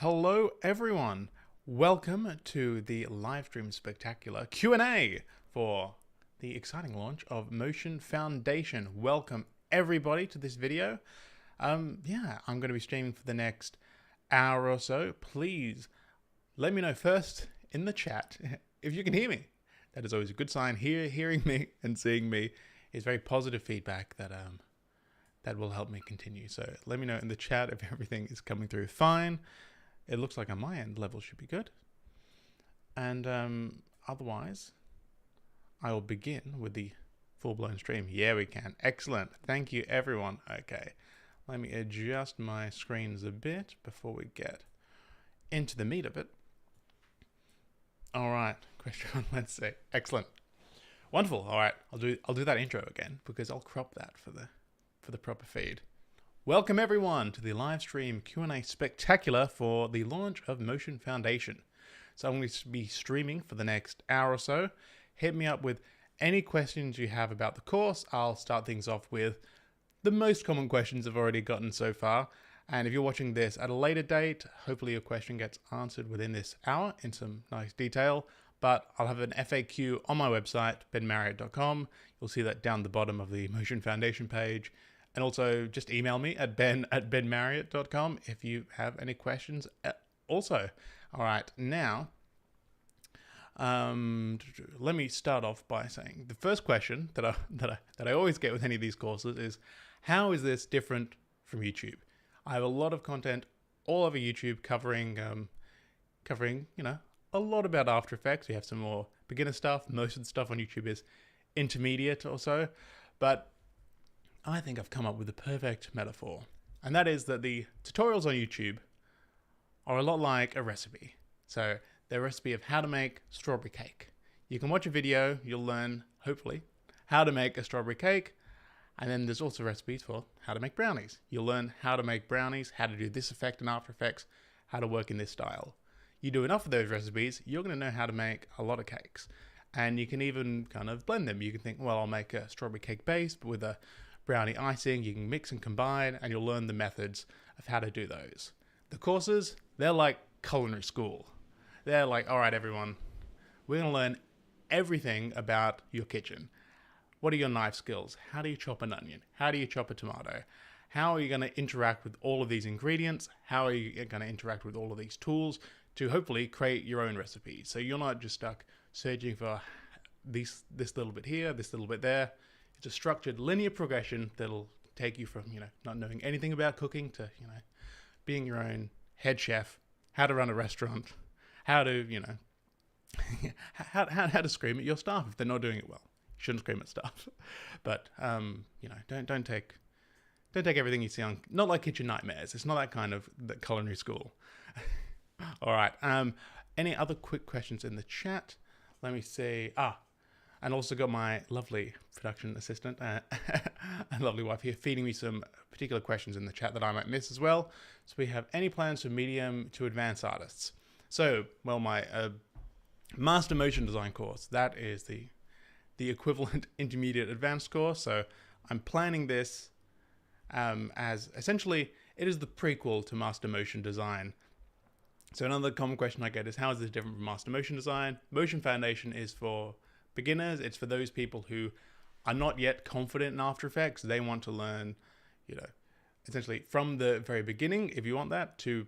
Hello everyone, welcome to the Livestream Spectacular Q&A for the exciting launch of Motion Foundation. Welcome everybody to this video. I'm going to be streaming for the next hour or so. Please let me know first in the chat if you can hear me. That is always a good sign. Hearing me and seeing me is very positive feedback that will help me continue. So let me know in the chat if everything is coming through fine. It looks like on my end, level should be good. And otherwise, I will begin with the full-blown stream. Yeah, we can. Excellent. Thank you, everyone. Okay, let me adjust my screens a bit before we get into the meat of it. All right, question. Let's see. Excellent. Wonderful. All right, I'll do that intro again because I'll crop that for the proper feed. Welcome everyone to the live stream Q&A spectacular for the launch of Motion Foundation. So I'm going to be streaming for the next hour or so. Hit me up with any questions you have about the course. I'll start things off with the most common questions I've already gotten so far. And if you're watching this at a later date, hopefully your question gets answered within this hour in some nice detail. But I'll have an FAQ on my website, benmarriott.com. You'll see that down the bottom of the Motion Foundation page. And also just email me at ben@benmarriott.com if you have any questions also. All right, now, let me start off by saying the first question that I always get with any of these courses is, how is this different from YouTube? I have a lot of content all over YouTube covering a lot about After Effects. We have some more beginner stuff. Most of the stuff on YouTube is intermediate or so, but I think I've come up with the perfect metaphor, and that is that the tutorials on YouTube are a lot like a recipe. So they're a recipe of how to make strawberry cake. You can watch a video, you'll learn, hopefully, how to make a strawberry cake, and then there's also recipes for how to make brownies. You'll learn how to make brownies, how to do this effect in After Effects, how to work in this style. You do enough of those recipes, you're going to know how to make a lot of cakes. And you can even kind of blend them. You can think, well, I'll make a strawberry cake base, but with a brownie icing. You can mix and combine, and you'll learn the methods of how to do those. The courses, they're like culinary school. They're like, all right, everyone, we're going to learn everything about your kitchen. What are your knife skills? How do you chop an onion? How do you chop a tomato? How are you going to interact with all of these ingredients? How are you going to interact with all of these tools to hopefully create your own recipe? So you're not just stuck searching for this little bit here, this little bit there. It's a structured linear progression that'll take you from, not knowing anything about cooking to, being your own head chef, how to run a restaurant, how to, how to scream at your staff if they're not doing it well. You shouldn't scream at staff, but don't take everything you see on, not like Kitchen Nightmares. It's not that kind of the culinary school. All right. Any other quick questions in the chat? Let me see. And also got my lovely production assistant and lovely wife here feeding me some particular questions in the chat that I might miss as well. So we have any plans for medium to advanced artists? So, well, my master motion design course, that is the equivalent intermediate advanced course. So I'm planning this as essentially it is the prequel to master motion design. So another common question I get is, how is this different from master motion design? Motion Foundation is for beginners. It's for those people who are not yet confident in After Effects. They want to learn, essentially from the very beginning, if you want that, to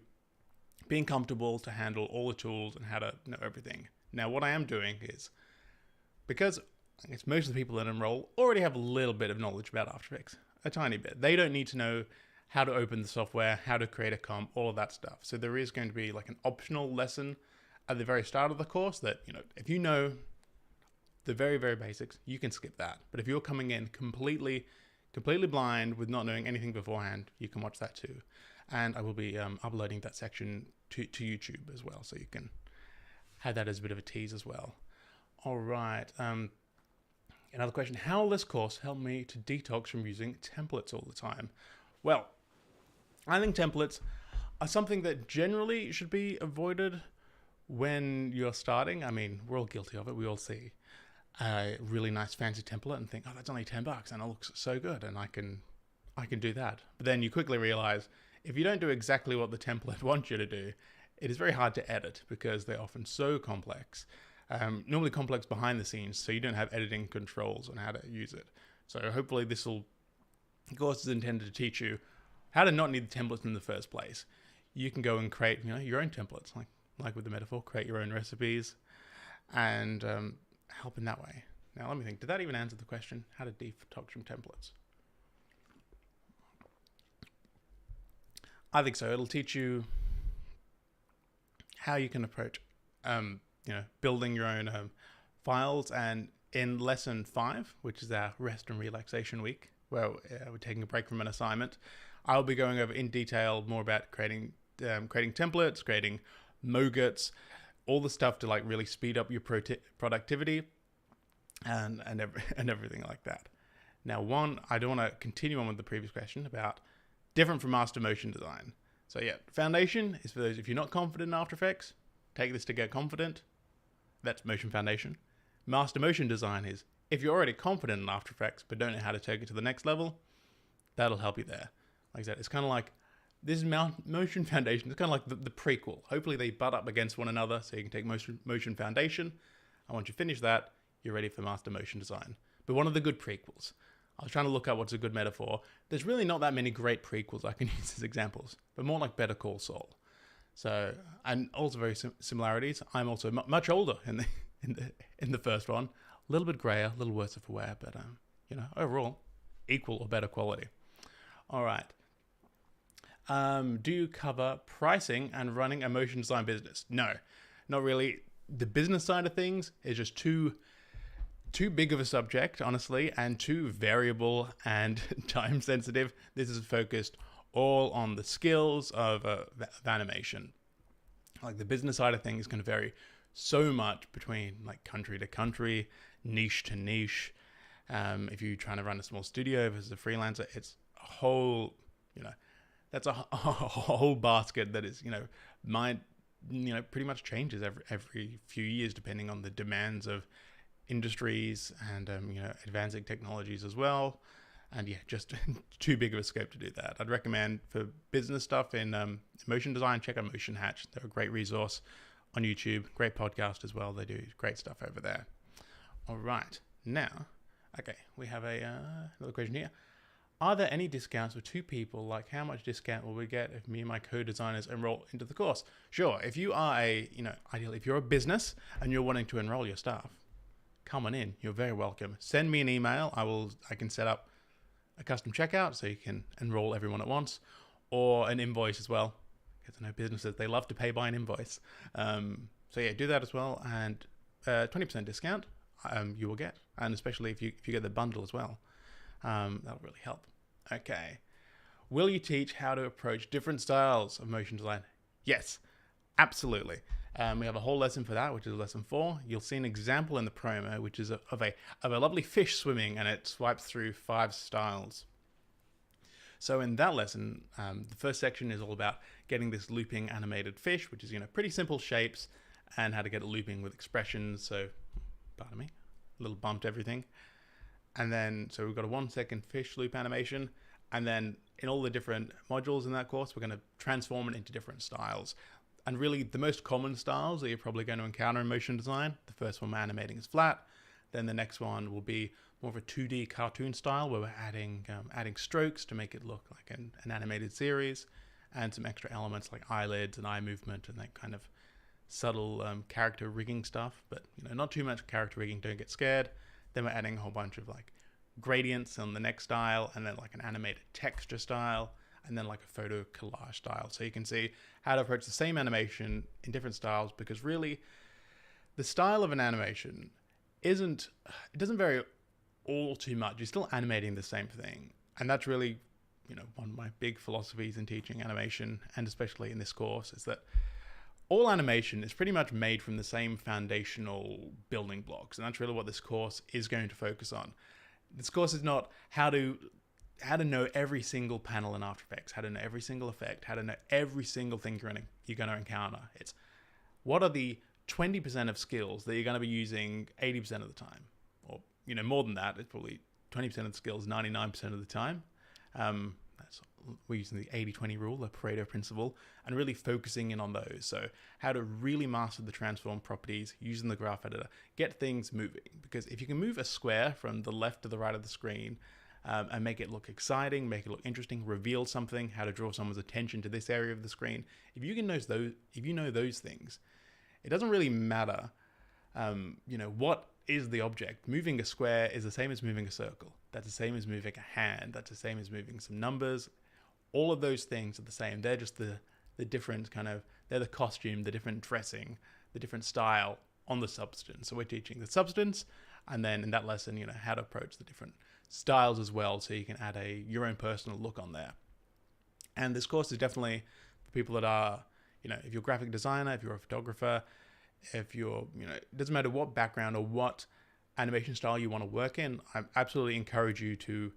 being comfortable to handle all the tools and how to know everything. Now, what I am doing is, because I guess most of the people that enroll already have a little bit of knowledge about After Effects, a tiny bit. They don't need to know how to open the software, how to create a comp, all of that stuff. So there is going to be like an optional lesson at the very start of the course that, if you know the very, very basics, you can skip that. But if you're coming in completely blind with not knowing anything beforehand, you can watch that too. And I will be uploading that section to YouTube as well, so you can have that as a bit of a tease as well. All right. Another question, how will this course help me to detox from using templates all the time? Well, I think templates are something that generally should be avoided when you're starting. I mean, we're all guilty of it. We all see a really nice fancy template and think, oh, that's only $10 and it looks so good and I can do that. But then you quickly realize if you don't do exactly what the template wants you to do, it is very hard to edit because they're often so complex. Normally complex behind the scenes, so you don't have editing controls on how to use it. So hopefully this course is intended to teach you how to not need the templates in the first place. You can go and create, your own templates, like with the metaphor, create your own recipes, and help in that way. Now let me think. Did that even answer the question? How to detox from templates? I think so. It'll teach you how you can approach, building your own files. And in lesson 5, which is our rest and relaxation week, where we're taking a break from an assignment, I'll be going over in detail more about creating templates, creating mogets, all the stuff to like really speed up your productivity, and everything like that. Now, I don't want to continue on with the previous question about different from master motion design. So yeah, foundation is for those, if you're not confident in After Effects, take this to get confident. That's motion foundation. Master motion design is if you're already confident in After Effects but don't know how to take it to the next level, that'll help you there. Like I said, it's kind of like this motion foundation. It's kind of like the prequel. Hopefully they butt up against one another so you can take motion foundation. And once you finish that, you're ready for master motion design. But one of the good prequels. I was trying to look up what's a good metaphor. There's really not that many great prequels I can use as examples, but more like Better Call Saul. So, and also very similarities. I'm also much older in the first one, a little bit grayer, a little worse for wear, but overall, equal or better quality. All right. Do you cover pricing and running a motion design business? No, not really. The business side of things is just too big of a subject, honestly, and too variable and time sensitive. This is focused all on the skills of animation. Like the business side of things can vary so much between like country to country, niche to niche. If you're trying to run a small studio versus a freelancer, it's a whole, that's a whole basket that is, pretty much changes every few years depending on the demands of industries and advancing technologies as well. And yeah, just too big of a scope to do that. I'd recommend for business stuff in motion design, check out Motion Hatch. They're a great resource on YouTube, great podcast as well. They do great stuff over there. All right, now, okay, we have another question here. Are there any discounts for 2 people? Like how much discount will we get if me and my co-designers enroll into the course? Sure, if you are ideally, if you're a business and you're wanting to enroll your staff, come on in. You're very welcome. Send me an email. I can set up a custom checkout so you can enroll everyone at once, or an invoice as well. Because I know businesses, they love to pay by an invoice. So yeah, do that as well. And 20% discount you will get. And especially if you get the bundle as well. That'll really help. Okay. Will you teach how to approach different styles of motion design? Yes, absolutely. We have a whole lesson for that, which is lesson 4. You'll see an example in the promo, which is of a lovely fish swimming, and it swipes through 5 styles. So in that lesson, the first section is all about getting this looping animated fish, which is pretty simple shapes, and how to get it looping with expressions. So, pardon me, a little bumped everything. And then, so we've got a 1-second fish loop animation, and then in all the different modules in that course, we're going to transform it into different styles. And really, the most common styles that you're probably going to encounter in motion design, the first one we're animating is flat. Then the next one will be more of a 2D cartoon style where we're adding strokes to make it look like an animated series, and some extra elements like eyelids and eye movement and that kind of subtle character rigging stuff. But not too much character rigging, don't get scared. Then we're adding a whole bunch of like gradients on the next style, and then like an animated texture style, and then like a photo collage style. So you can see how to approach the same animation in different styles, because really the style of an animation doesn't vary all too much. You're still animating the same thing. And that's really, one of my big philosophies in teaching animation, and especially in this course, is that all animation is pretty much made from the same foundational building blocks. And that's really what this course is going to focus on. This course is not how to know every single panel in After Effects, how to know every single effect, how to know every single thing you're going to encounter. It's what are the 20% of skills that you're going to be using 80% of the time, or more than that. It's probably 20% of the skills 99% of the time. we're using the 80-20 rule, the Pareto principle, and really focusing in on those. So how to really master the transform properties using the graph editor, get things moving. Because if you can move a square from the left to the right of the screen and make it look exciting, make it look interesting, reveal something, how to draw someone's attention to this area of the screen, if you know those things, it doesn't really matter, what is the object. Moving a square is the same as moving a circle. That's the same as moving a hand. That's the same as moving some numbers. All of those things are the same. They're just the different they're the costume, the different dressing, the different style on the substance. So we're teaching the substance, and then in that lesson, how to approach the different styles as well, so you can add your own personal look on there. And this course is definitely for people that are, if you're a graphic designer, if you're a photographer, if you're, it doesn't matter what background or what animation style you want to work in, I absolutely encourage you to,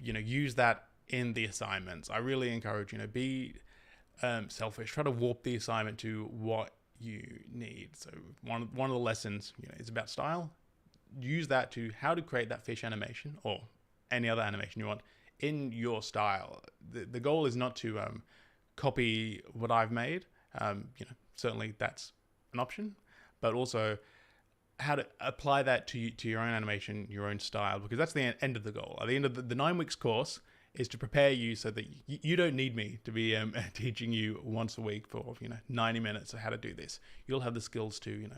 use that in the assignments. I really encourage, be selfish, try to warp the assignment to what you need. So one of the lessons, is about style. Use that to how to create that fish animation or any other animation you want in your style. The goal is not to copy what I've made. Certainly that's an option, but also how to apply that to your own animation, your own style, because that's the end of the goal. At the end of the 9 weeks course is to prepare you so that you don't need me to be teaching you once a week for 90 minutes of how to do this. You'll have the skills to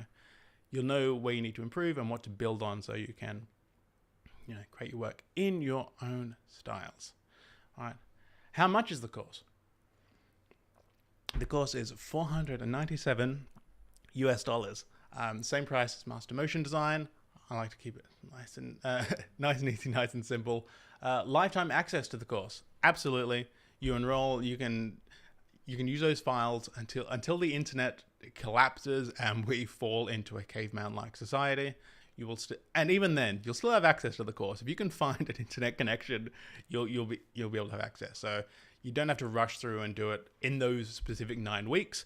you'll know where you need to improve and what to build on, so you can create your work in your own styles. All right. How much is the course? The course is $497 US. Same price as Master Motion Design. I like to keep it nice and easy, nice and simple. Lifetime access to the course. Absolutely. You enroll. You can use those files until the internet collapses and we fall into a caveman-like society. You will and even then, you'll still have access to the course. If you can find an internet connection, you'll be able to have access. So you don't have to rush through and do it in those specific 9 weeks.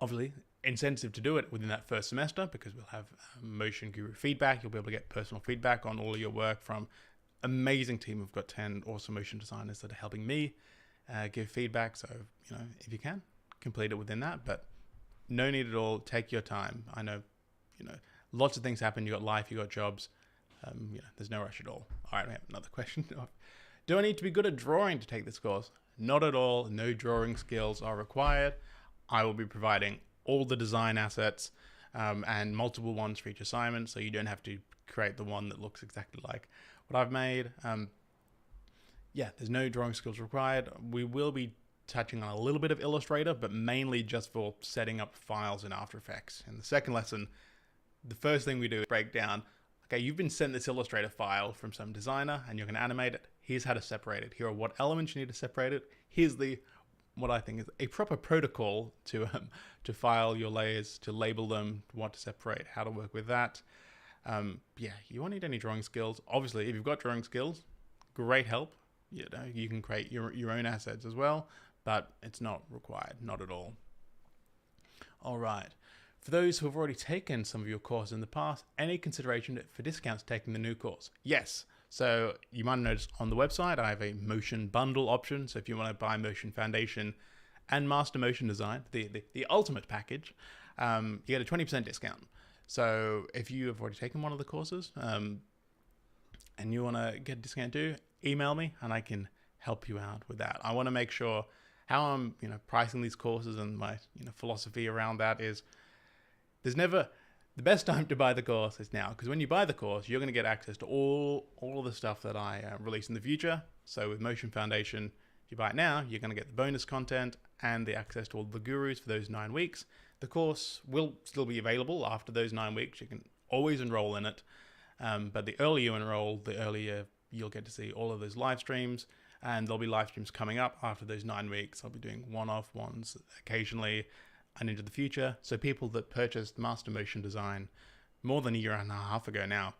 Obviously, incentive to do it within that first semester, because we'll have Motion Guru feedback. You'll be able to get personal feedback on all of your work from amazing team. We've got 10 awesome motion designers that are helping me give feedback. So, if you can, complete it within that, but no need at all. Take your time. I know, lots of things happen. You got life, you got jobs. There's no rush at all. All right, we have another question. Do I need to be good at drawing to take this course? Not at all. No drawing skills are required. I will be providing all the design assets and multiple ones for each assignment, so you don't have to create the one that looks exactly like what I've made. There's no drawing skills required. We will be touching on a little bit of Illustrator, but mainly just for setting up files in After Effects. In the second lesson, the first thing we do is break down, okay, you've been sent this Illustrator file from some designer and you're going to animate it. Here's how to separate it. Here are what elements you need to separate it. Here's what I think is a proper protocol to file your layers, to label them, what to separate, how to work with that. You won't need any drawing skills. Obviously, if you've got drawing skills, great help. You can create your own assets as well, but it's not required, not at all. All right. For those who have already taken some of your courses in the past, any consideration for discounts taking the new course? Yes. So you might have noticed on the website, I have a motion bundle option. So if you want to buy Motion Foundation and Master Motion Design, the ultimate package, you get a 20% discount. So if you have already taken one of the courses and you want to get a discount too, email me and I can help you out with that. I want to make sure how I'm pricing these courses, and my philosophy around that is there's never the best time to buy the course is now, because when you buy the course, you're going to get access to all of the stuff that I release in the future. So with Motion Foundation, if you buy it now, you're going to get the bonus content and the access to all the gurus for those 9 weeks. The course will still be available after those 9 weeks. You can always enroll in it. But the earlier you enroll, the earlier you'll get to see all of those live streams. And there'll be live streams coming up after those 9 weeks. I'll be doing one-off ones occasionally and into the future. So people that purchased Master Motion Design more than a year and a half ago now,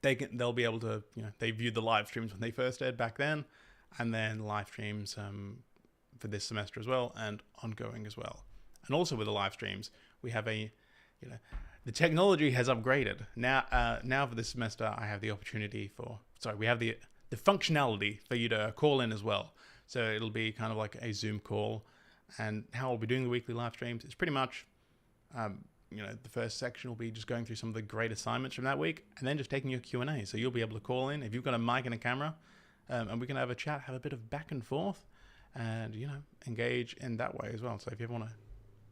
they'll be able to, they viewed the live streams when they first aired back then, and then live streams for this semester as well, and ongoing as well. And also with the live streams, we have the technology has upgraded. Now for this semester, I have the opportunity we have the the functionality for you to call in as well. So it'll be kind of like a Zoom call, and how I'll be doing the weekly live streams is pretty much, the first section will be just going through some of the great assignments from that week, and then just taking your Q&A. So you'll be able to call in if you've got a mic and a camera, and we can have a chat, have a bit of back and forth, and engage in that way as well. So if you ever want to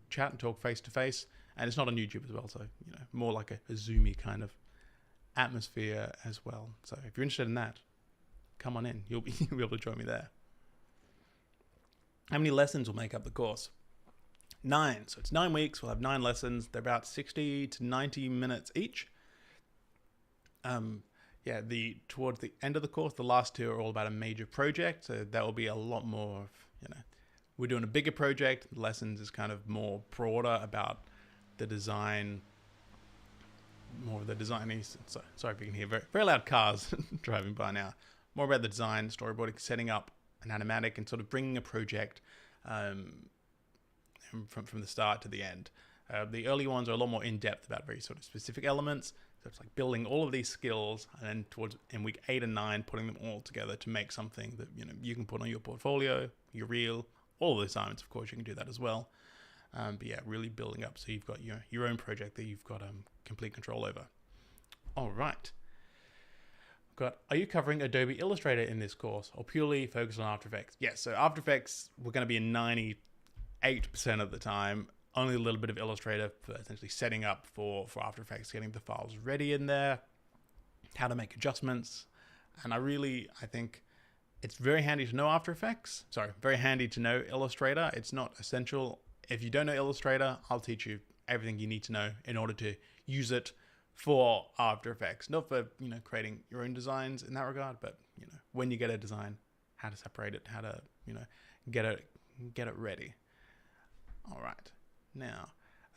chat and talk face to face, and it's not on YouTube as well, so more like a Zoomy kind of atmosphere as well. So if you're interested in that, come on in. You'll be able to join me there. How many lessons will make up the course? 9. So it's 9 weeks. We'll have 9 lessons. They're about 60 to 90 minutes each. Towards the end of the course, the last 2 are all about a major project. So that will be a lot more of, we're doing a bigger project. The lessons is kind of more broader about the design, more of the design. Sorry if you can hear very, very loud cars driving by now. More about the design, storyboarding, setting up an animatic, and sort of bringing a project from the start to the end. The early ones are a lot more in-depth about very sort of specific elements. So it's like building all of these skills, and then in week 8 and 9, putting them all together to make something that you can put on your portfolio, your reel, all of the assignments. Of course, you can do that as well. But yeah, really building up so you've got your own project that you've got complete control over. All right. Are you covering Adobe Illustrator in this course, or purely focused on After Effects? Yes, so After Effects, we're going to be in 98% of the time. Only a little bit of Illustrator for essentially setting up for After Effects, getting the files ready in there, how to make adjustments. And I think it's very handy to know After Effects. Sorry, very handy to know Illustrator. It's not essential. If you don't know Illustrator, I'll teach you everything you need to know in order to use it for After Effects. Not for, creating your own designs in that regard, but, when you get a design, how to separate it, how to, get it ready. All right. Now,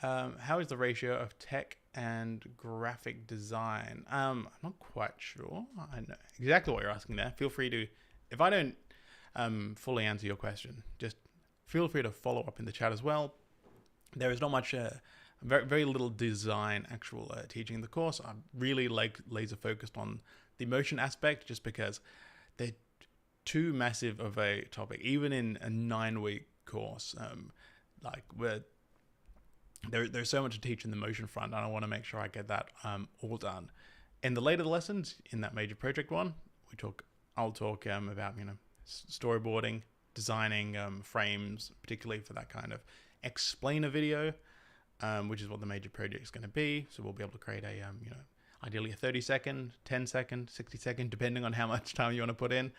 how is the ratio of tech and graphic design? I'm not quite sure. I know exactly what you're asking there. Feel free to, if I don't fully answer your question, just feel free to follow up in the chat as well. There is not much, very, very little design actual teaching in the course. I'm really laser focused on the motion aspect, just because they're too massive of a topic, even in a 9-week course. There's so much to teach in the motion front, and I want to make sure I get that all done. In the later lessons, in that major project one, I'll talk about storyboarding, designing frames, particularly for that kind of explainer video, which is what the major project is going to be. So we'll be able to create a ideally a 30-second, 10-second, 60-second, depending on how much time you want to put in,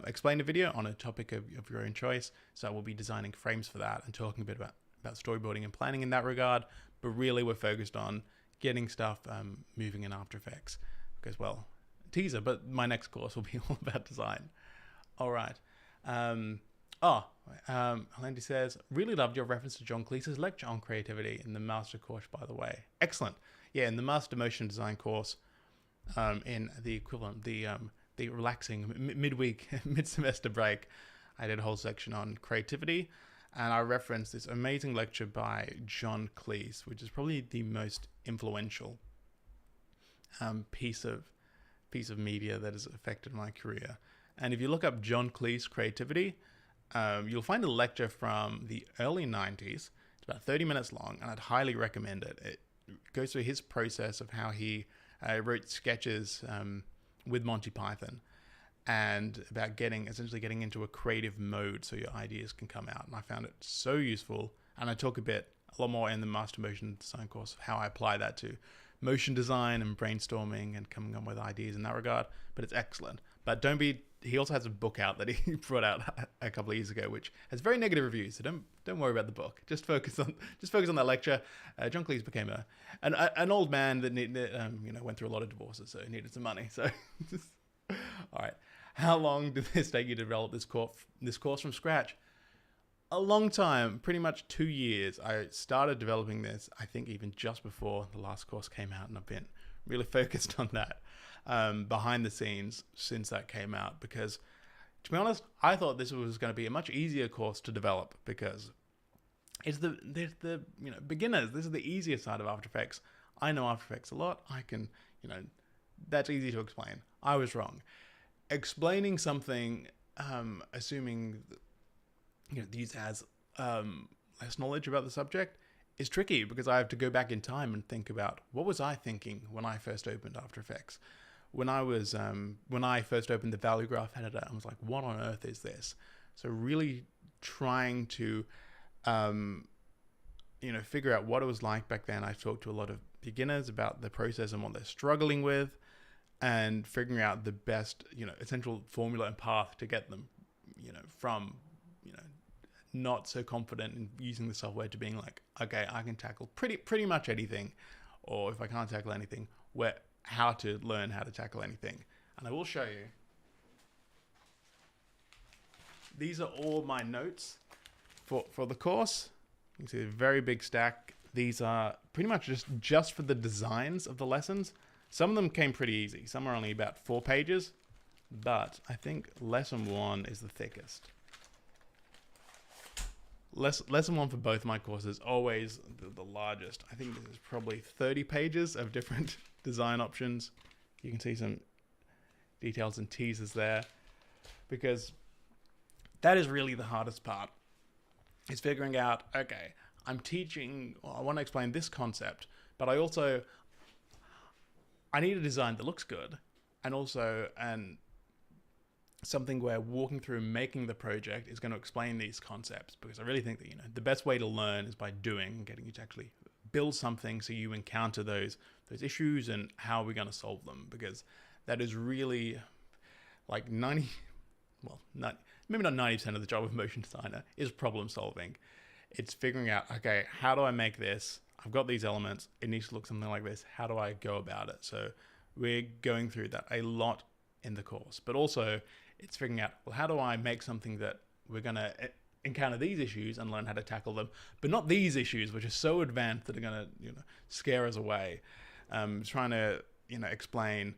explainer video on a topic of your own choice. So we'll be designing frames for that and talking a bit about storyboarding and planning in that regard, but really we're focused on getting stuff moving in After Effects, because, well, teaser, but my next course will be all about design. All right. Landy says, really loved your reference to John Cleese's lecture on creativity in the master course, by the way. Excellent. Yeah, in the master motion design course, in the equivalent, the relaxing midweek, mid-semester break, I did a whole section on creativity. And I referenced this amazing lecture by John Cleese, which is probably the most influential piece of media that has affected my career. And if you look up John Cleese creativity, you'll find a lecture from the early 90s. It's about 30 minutes long, and I'd highly recommend it. It goes through his process of how he wrote sketches with Monty Python, and about essentially getting into a creative mode so your ideas can come out. And I found it so useful. And I talk a lot more in the Master Motion Design course, how I apply that to motion design and brainstorming and coming up with ideas in that regard. But it's excellent. But he also has a book out that he brought out a couple of years ago, which has very negative reviews. So don't worry about the book. Just focus on that lecture. John Cleese became an old man that went through a lot of divorces, so he needed some money. So all right. How long did this take you to develop this course from scratch? A long time, pretty much 2 years. I started developing this, I think, even just before the last course came out, and I've been really focused on that behind the scenes since that came out, because, to be honest, I thought this was going to be a much easier course to develop, because it's the beginners. This is the easier side of After Effects. I know After Effects a lot. I can, that's easy to explain. I was wrong. explaining something, assuming the user has less knowledge about the subject, is tricky because I have to go back in time and think about what was I thinking when I first opened After Effects. When I first opened the value graph editor, I was like, what on earth is this? So really trying to figure out what it was like back then. I talked to a lot of beginners about the process and what they're struggling with, and figuring out the best, essential formula and path to get them, from, not so confident in using the software to being like, okay, I can tackle pretty much anything, or if I can't tackle anything, how to learn how to tackle anything. And I will show you. These are all my notes for the course. You can see a very big stack. These are pretty much just for the designs of the lessons. Some of them came pretty easy. Some are only about 4 pages, but I think lesson 1 is the thickest. Lesson 1 for both my courses, always the largest. I think this is probably 30 pages of different design options. You can see some details and teasers there, because that is really the hardest part, is figuring out, okay, I'm teaching, I want to explain this concept, but I need a design that looks good, and something where walking through making the project is going to explain these concepts, because I really think that the best way to learn is by doing, getting you to actually build something so you encounter those issues and how we're going to solve them, because that is really like maybe not 90% of the job of a motion designer is problem solving. It's figuring out, okay, how do I make this? I've got these elements. It needs to look something like this. How do I go about it? So we're going through that a lot in the course, but also it's figuring out, well, how do I make something that we're going to encounter these issues and learn how to tackle them, but not these issues, which are so advanced that are going to, scare us away. Trying to, explain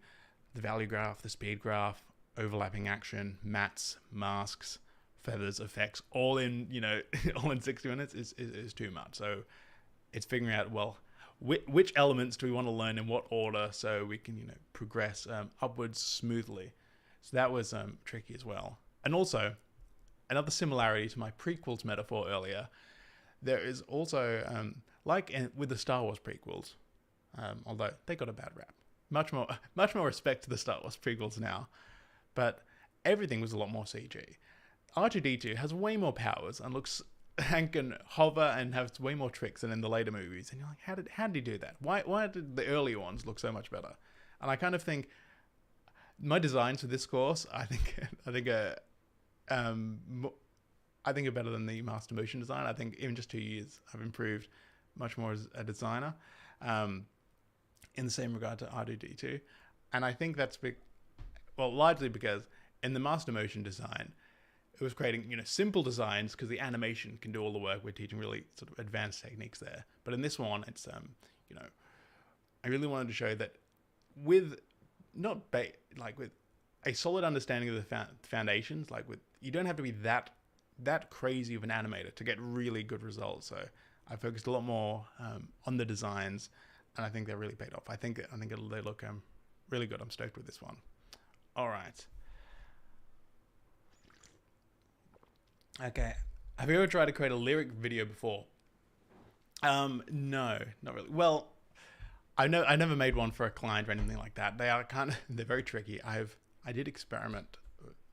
the value graph, the speed graph, overlapping action, mats, masks, feathers, effects, all in, all in 60 minutes is too much. So it's figuring out, well, which elements do we want to learn in what order so we can, progress upwards smoothly. So that was tricky as well. And also, another similarity to my prequels metaphor earlier, there is also, with the Star Wars prequels, although they got a bad rap. Much more respect to the Star Wars prequels now, but everything was a lot more CG. R2-D2 has way more powers and can hover and has way more tricks than in the later movies. And you're like, how did he do that? Why did the earlier ones look so much better? And I kind of think my designs for this course, I think are better than the master motion design. I think in just 2 years, I've improved much more as a designer, in the same regard to R2-D2. And I think that's largely because in the master motion design, it was creating, simple designs because the animation can do all the work. We're teaching really sort of advanced techniques there. But in this one, it's, I really wanted to show that with a solid understanding of the foundations, you don't have to be that crazy of an animator to get really good results. So I focused a lot more on the designs, and I think they're really paid off. I think they look really good. I'm stoked with this one. All right. Okay. Have you ever tried to create a lyric video before? No, not really. Well, I never made one for a client or anything like that. They're very tricky. I did experiment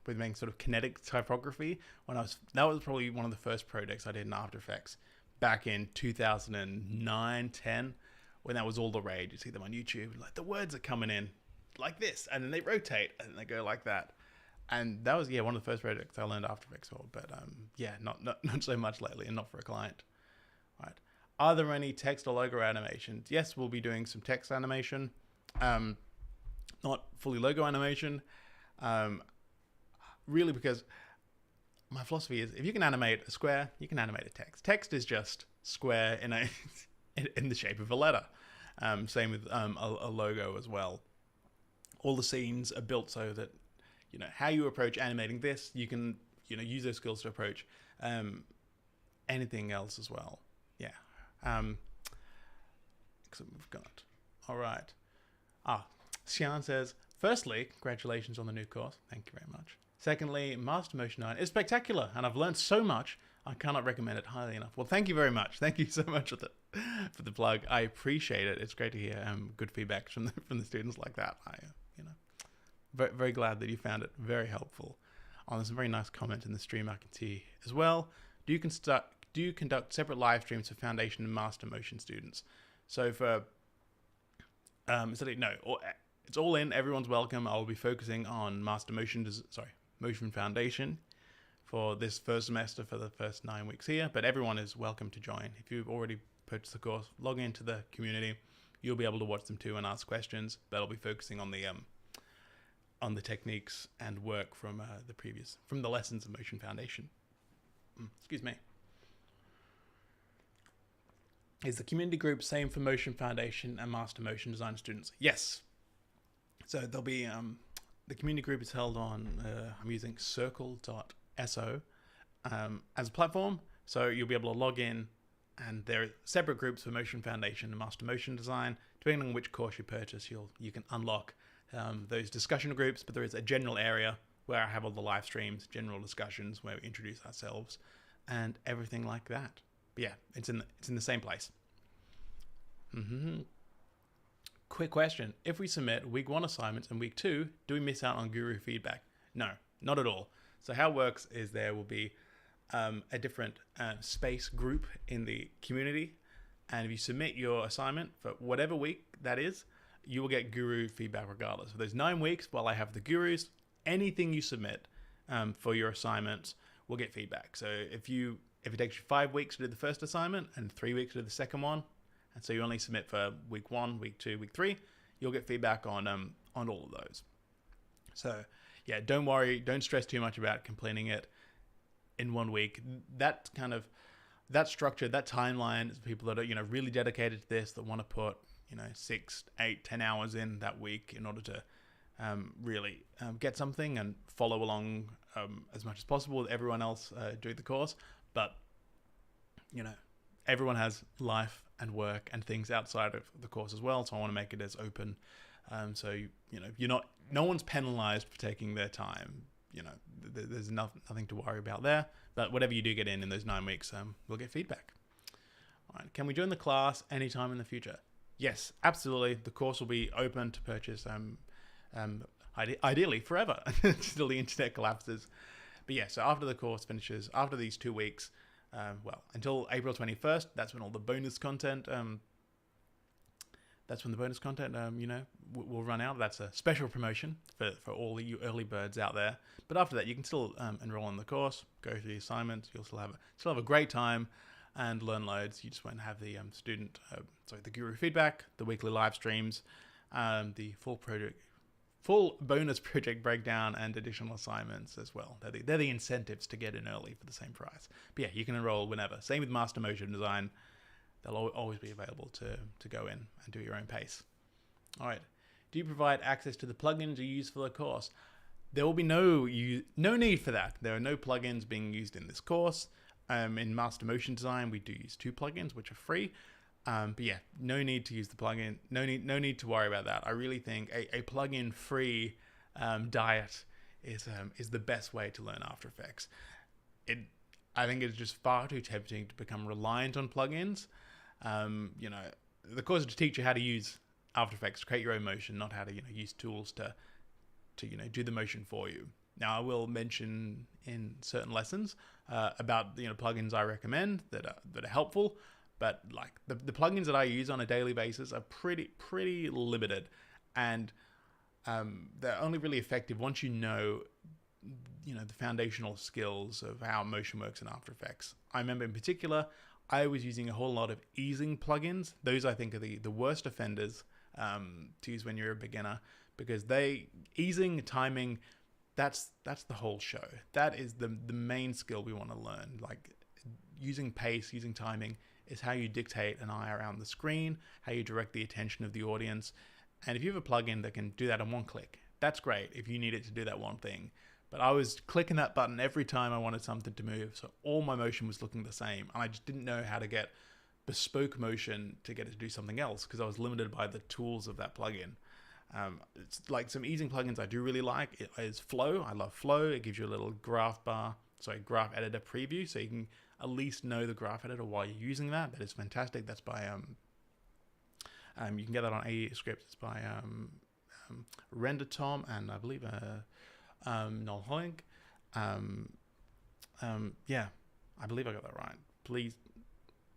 with making sort of kinetic typography that was probably one of the first projects I did in After Effects back in 2009, 10, when that was all the rage. You see them on YouTube, like the words are coming in like this, and then they rotate and they go like that. And that was, one of the first projects I learned After Effects for, but not so much lately, and not for a client. All right. Are there any text or logo animations? Yes, we'll be doing some text animation, not fully logo animation, really because my philosophy is if you can animate a square, you can animate a text. Text is just square in the shape of a letter. Same with a logo as well. All the scenes are built so that how you approach animating this, you can use those skills to approach anything else as well. Yeah. We've got all right. Xian says Firstly, congratulations on the new course. Thank you very much. Secondly, Master Motion 9 is spectacular, and I've learned so much. I cannot recommend it highly enough. Well, thank you very much. Thank you so much for the plug. I appreciate it. It's great to hear good feedback from the students like that. Very, very glad that you found it very helpful. Oh, there's a very nice comment in the stream I can see as well. Do you conduct separate live streams for Foundation and Master Motion students? So for it's all in. Everyone's welcome. I'll be focusing on Motion Foundation for this first semester for the first 9 weeks here. But everyone is welcome to join. If you've already purchased the course, log into the community. You'll be able to watch them too and ask questions. But I'll be focusing on the techniques and work from the lessons of Motion Foundation. Excuse me. Is the community group same for Motion Foundation and Master Motion Design students? Yes. So there'll be the community group is held on. I'm using circle.so as a platform, so you'll be able to log in, and there are separate groups for Motion Foundation and Master Motion Design. Depending on which course you purchase, you can unlock those discussion groups. But there is a general area where I have all the live streams, general discussions where we introduce ourselves, and everything like that. But yeah, it's in the same place. Quick question. If we submit week 1 assignments and week 2, do we miss out on guru feedback? No, not at all. So how it works is there will be a different space group in the community. And if you submit your assignment for whatever week that is, you will get guru feedback regardless. For those 9 weeks, while I have the gurus, anything you submit for your assignments will get feedback. So if it takes you 5 weeks to do the first assignment and 3 weeks to do the second one, and so you only submit for week 1, week 2, week 3, you'll get feedback on all of those. So yeah, don't worry, don't stress too much about completing it in 1 week. That structure, that timeline is people that are really dedicated to this, that want to put 6, 8, 10 hours in that week in order to really get something and follow along as much as possible with everyone else doing the course. But everyone has life and work and things outside of the course as well, so I want to make it as open. So no one's penalized for taking their time. There's nothing to worry about there. But whatever you do get in those 9 weeks, we'll get feedback. All right, can we join the class anytime in the future? Yes, absolutely. The course will be open to purchase. Ideally forever until the internet collapses. But yeah, so after the course finishes, after these 2 weeks, until April 21st, that's when all the bonus content, will run out. That's a special promotion for all you early birds out there. But after that, you can still enroll in the course, go through the assignments. You'll still have a great time and learn loads. You just won't have the the guru feedback, the weekly live streams, the full bonus project breakdown, and additional assignments as well. They're the incentives to get in early for the same price. But yeah, you can enroll whenever. Same with Master Motion Design. They'll always be available to go in and do your own pace. All right. Do you provide access to the plugins you use for the course? There will be no need for that. There are no plugins being used in this course. In Master Motion Design, we do use 2 plugins, which are free. But yeah, no need to use the plugin. No need to worry about that. I really think a plugin free diet is the best way to learn After Effects. I think it's just far too tempting to become reliant on plugins. The course is to teach you how to use After Effects to create your own motion, not how to use tools to do the motion for you. Now, I will mention in certain lessons about plugins I recommend that are helpful. But like the plugins that I use on a daily basis are pretty limited, and they're only really effective once you know the foundational skills of how motion works in After Effects. I remember in particular, I was using a whole lot of easing plugins. Those I think are the worst offenders to use when you're a beginner, because easing, timing, that's the whole show. That is the main skill we want to learn. Like using pace, using timing is how you dictate an eye around the screen, how you direct the attention of the audience. And if you have a plugin that can do that in one click, that's great if you need it to do that one thing. But I was clicking that button every time I wanted something to move, so all my motion was looking the same, and I just didn't know how to get bespoke motion to get it to do something else because I was limited by the tools of that plugin. It's like some easing plugins I do really like is Flow. I love Flow. It gives you a little graph editor preview, so you can at least know the graph editor while you're using that. That is fantastic. That's by you can get that on AE Scripts. It's by Render Tom and I believe Noel Hoink. Yeah, I believe I got that right. Please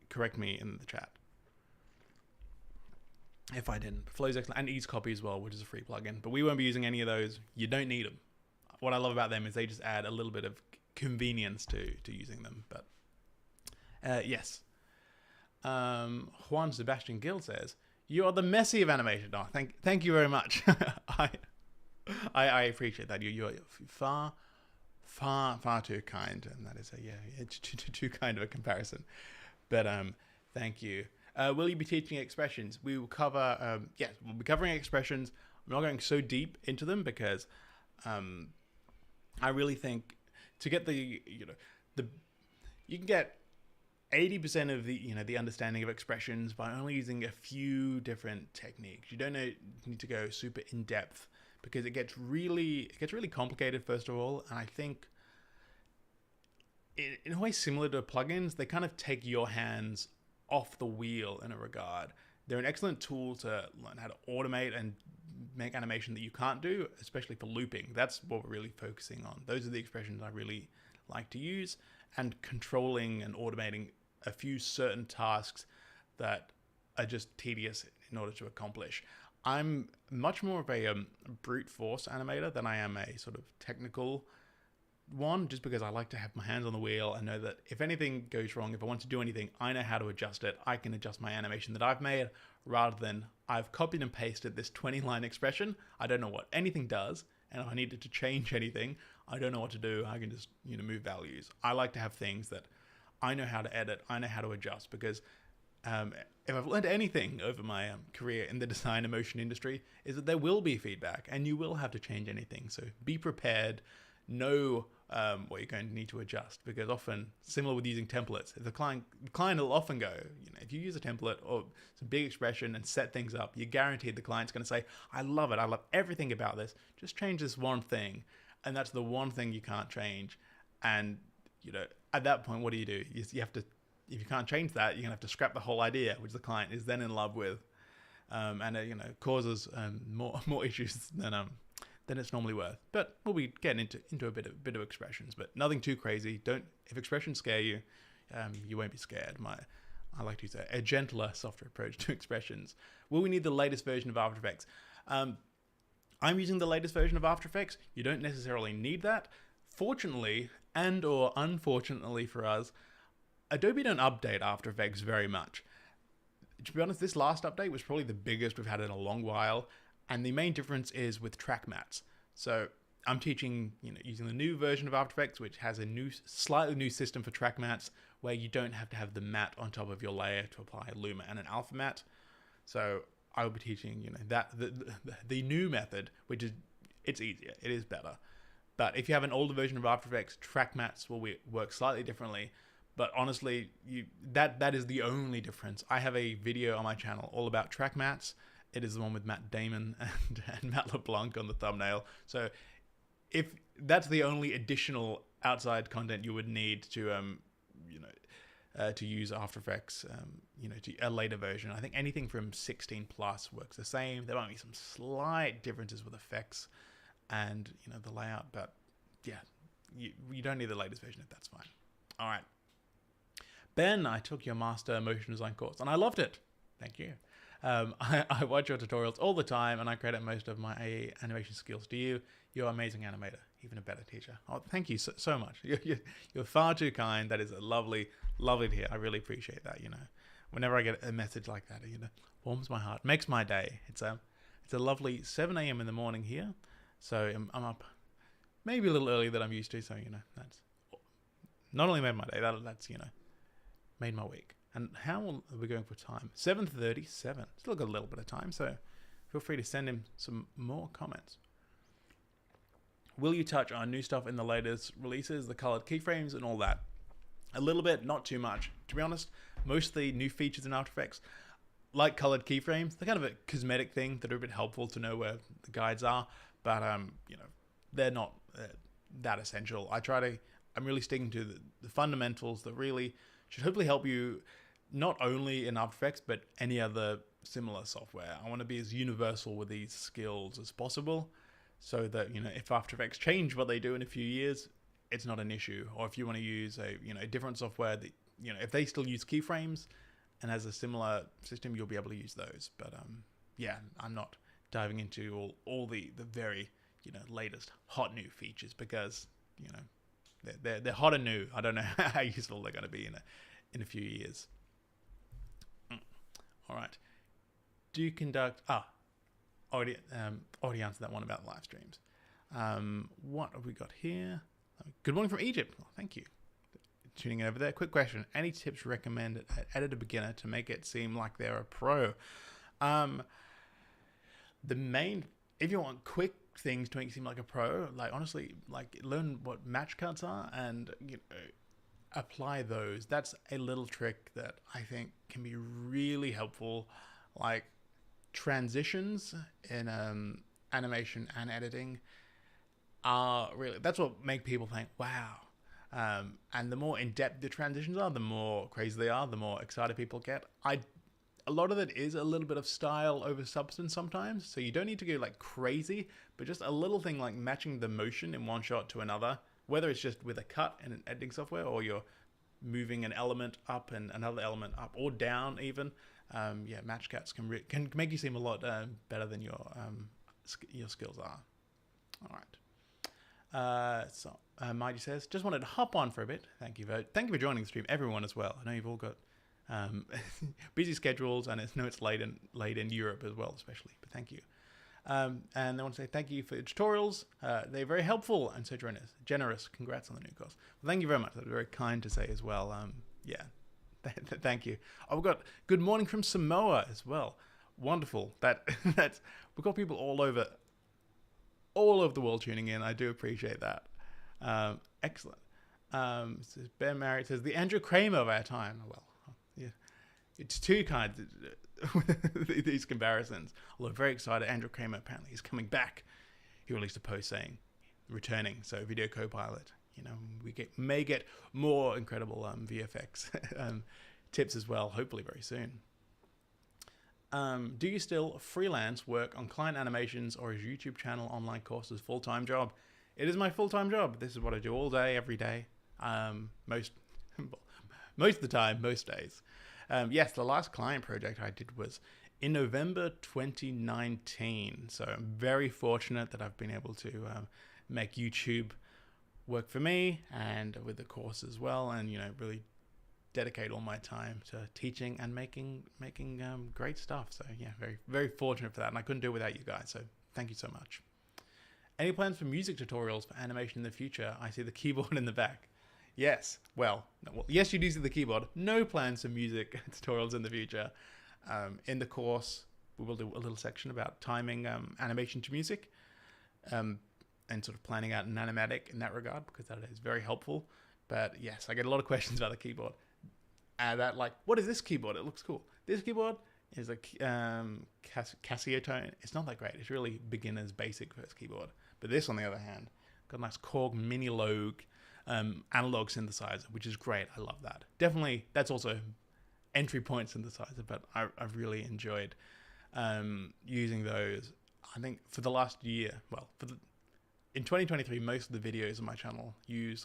correct me in the chat if I didn't. Flow's excellent, and Ease Copy as well, which is a free plugin. But we won't be using any of those. You don't need them. What I love about them is they just add a little bit of convenience to using them. But yes. Juan Sebastian Gill says, "You are the Messi of animation." Oh, thank you very much. I appreciate that. You're far too kind, and that is it's too kind of a comparison. But thank you. Will you be teaching expressions? We will cover. Yes, we'll be covering expressions. I'm not going so deep into them because I really think to get you can get 80% of the understanding of expressions by only using a few different techniques. You don't need to go super in depth because it gets really complicated first of all, and I think in a way similar to plugins, they kind of take your hands off the wheel in a regard. They're an excellent tool to learn how to automate and make animation that you can't do, especially for looping. That's what we're really focusing on. Those are the expressions I really like to use, and controlling and automating a few certain tasks that are just tedious in order to accomplish. I'm much more of a brute force animator than I am a sort of technical one, just because I like to have my hands on the wheel and know that if anything goes wrong, if I want to do anything, I know how to adjust it. I can adjust my animation that I've made rather than I've copied and pasted this 20-line expression. I don't know what anything does, and if I needed to change anything, I don't know what to do. I can just move values. I like to have things that I know how to edit, I know how to adjust, because if I've learned anything over my career in the design and motion industry, is that there will be feedback and you will have to change anything. So be prepared, know what you're going to need to adjust, because often, similar with using templates, if the client will often go, if you use a template or some big expression and set things up, you're guaranteed the client's going to say, I love it, I love everything about this, just change this one thing. And that's the one thing you can't change. And at that point, what do? You have to, if you can't change that, you're gonna have to scrap the whole idea, which the client is then in love with, and it causes more issues than it's normally worth. But we'll be getting into a bit of expressions, but nothing too crazy. If expressions scare you, you won't be scared. I like to use a gentler, softer approach to expressions. Will we need the latest version of After Effects? I'm using the latest version of After Effects. You don't necessarily need that. Fortunately, and or unfortunately for us, Adobe don't update After Effects very much. To be honest, this last update was probably the biggest we've had in a long while, and the main difference is with track mats. So I'm teaching, using the new version of After Effects, which has a slightly new system for track mats, where you don't have to have the mat on top of your layer to apply a Luma and an Alpha mat. So I will be teaching, the new method, which is, it's easier, it is better. But if you have an older version of After Effects, track mats will work slightly differently. But honestly, that is the only difference. I have a video on my channel all about track mats. It is the one with Matt Damon and Matt LeBlanc on the thumbnail. So if that's the only additional outside content you would need to use After Effects, to a later version. I think anything from 16 plus works the same. There might be some slight differences with effects and the layout, but yeah, you don't need the latest version if that's fine. All right, Ben, I took your master motion design course and I loved it. Thank you. I watch your tutorials all the time, and I credit most of my AE animation skills to you. You're an amazing animator, even a better teacher. Oh, thank you so much. You're far too kind. That is a lovely to hear. I really appreciate that. Whenever I get a message like that, warms my heart, makes my day. It's a lovely 7 a.m. in the morning here. So I'm up maybe a little earlier than I'm used to. So, that's not only made my day, that's, made my week. And how are we going for time? 7:37. Still got a little bit of time. So feel free to send him some more comments. Will you touch on new stuff in the latest releases, the colored keyframes and all that? A little bit, not too much. To be honest, most of the new features in After Effects, light colored keyframes. They're kind of a cosmetic thing that are a bit helpful to know where the guides are, but they're not that essential. I'm really sticking to the fundamentals that really should hopefully help you not only in After Effects, but any other similar software. I want to be as universal with these skills as possible, so that, if After Effects change what they do in a few years, it's not an issue. Or if you want to use a different software that, if they still use keyframes and has a similar system, you'll be able to use those. But I'm not diving into all the very latest hot new features, because they're hot and new. I don't know how useful they're going to be in a few years. All right. Do you conduct already answered that one about live streams. What have we got here? Good morning from Egypt. Oh, thank you for tuning in over there. Quick question: any tips recommended at editor beginner to make it seem like they're a pro? If you want quick things to make you seem like a pro, honestly, learn what match cuts are and apply those. That's a little trick that I think can be really helpful. Like transitions in animation and editing are really, that's what make people think, wow. And the more in-depth the transitions are, the more crazy they are, the more excited people get. A lot of it is a little bit of style over substance sometimes, so you don't need to go crazy, but just a little thing like matching the motion in one shot to another, whether it's just with a cut in an editing software, or you're moving an element up and another element up or down even. Match cuts can make you seem a lot better than your skills are. All right. Mighty says, just wanted to hop on for a bit. Thank you for joining the stream, everyone as well. I know you've all got busy schedules, and it's late in Europe as well, especially. But thank you. And I want to say thank you for your tutorials. They're very helpful and so generous. Congrats on the new course. Well, thank you very much. That was very kind to say as well. Thank you. Oh, we've got good morning from Samoa as well. Wonderful. We've got people all over the world tuning in. I do appreciate that. Excellent. Ben Marriott says, the Andrew Kramer of our time. Well, yeah, it's too kind. These comparisons. Although very excited, Andrew Kramer apparently is coming back. He released a post saying returning. So Video Copilot. We may get more incredible VFX tips as well, hopefully very soon. Do you still freelance work on client animations, or is YouTube channel online courses full-time job? It is my full-time job. This is what I do all day, every day. Most of the time, most days. Yes, the last client project I did was in November 2019. So I'm very fortunate that I've been able to make YouTube work for me, and with the course as well, and really dedicate all my time to teaching and making great stuff. So yeah, very, very fortunate for that, and I couldn't do it without you guys. So thank you so much. Any plans for music tutorials for animation in the future? I see the keyboard in the back. Yes. Yes, you do see the keyboard. No plans for music tutorials in the future. In the course, we will do a little section about timing animation to music, and sort of planning out an animatic in that regard, because that is very helpful. But yes, I get a lot of questions about the keyboard. What is this keyboard? It looks cool. This keyboard is a Casio tone. It's not that great. It's really beginner's basic first keyboard. But this, on the other hand, got a nice Korg Mini Logue analog synthesizer, which is great. I love that. Definitely, that's also entry point synthesizer, but I've really enjoyed using those. I think for the last year, in 2023, most of the videos on my channel use,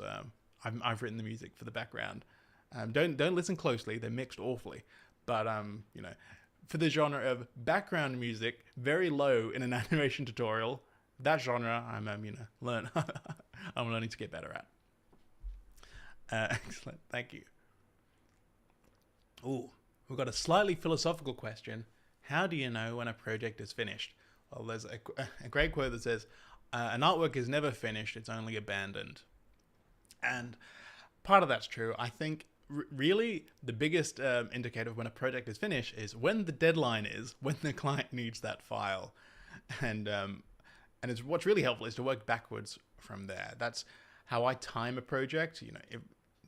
I've written the music for the background. Don't listen closely, they're mixed awfully. But, for the genre of background music, very low in an animation tutorial, that genre I'm learning to get better at. Excellent, thank you. Ooh, we've got a slightly philosophical question. How do you know when a project is finished? Well, there's a great quote that says, an artwork is never finished, it's only abandoned. And part of that's true. I think really the biggest indicator of when a project is finished is when the deadline is, when the client needs that file. And what's really helpful is to work backwards from there. That's how I time a project,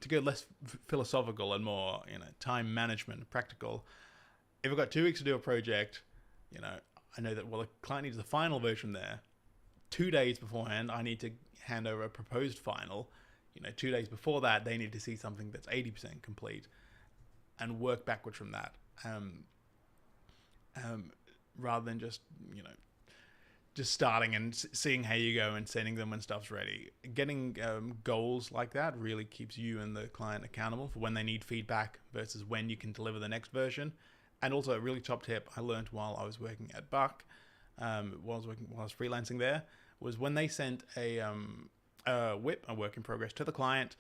to go less philosophical and more, time management, practical. if I've got 2 weeks to do a project, you know, I know that, well, the client needs the final version there. 2 days beforehand, I need to hand over a proposed final. You know, 2 days before that, they need to see something that's 80% complete, and work backwards from that. Rather than just, you know, just starting and seeing how you go and sending them when stuff's ready. Getting goals like that really keeps you and the client accountable for when they need feedback versus when you can deliver the next version. And also a really top tip I learned while I was working at Buck, while I was freelancing there, was when they sent a WIP, a work in progress, to the client,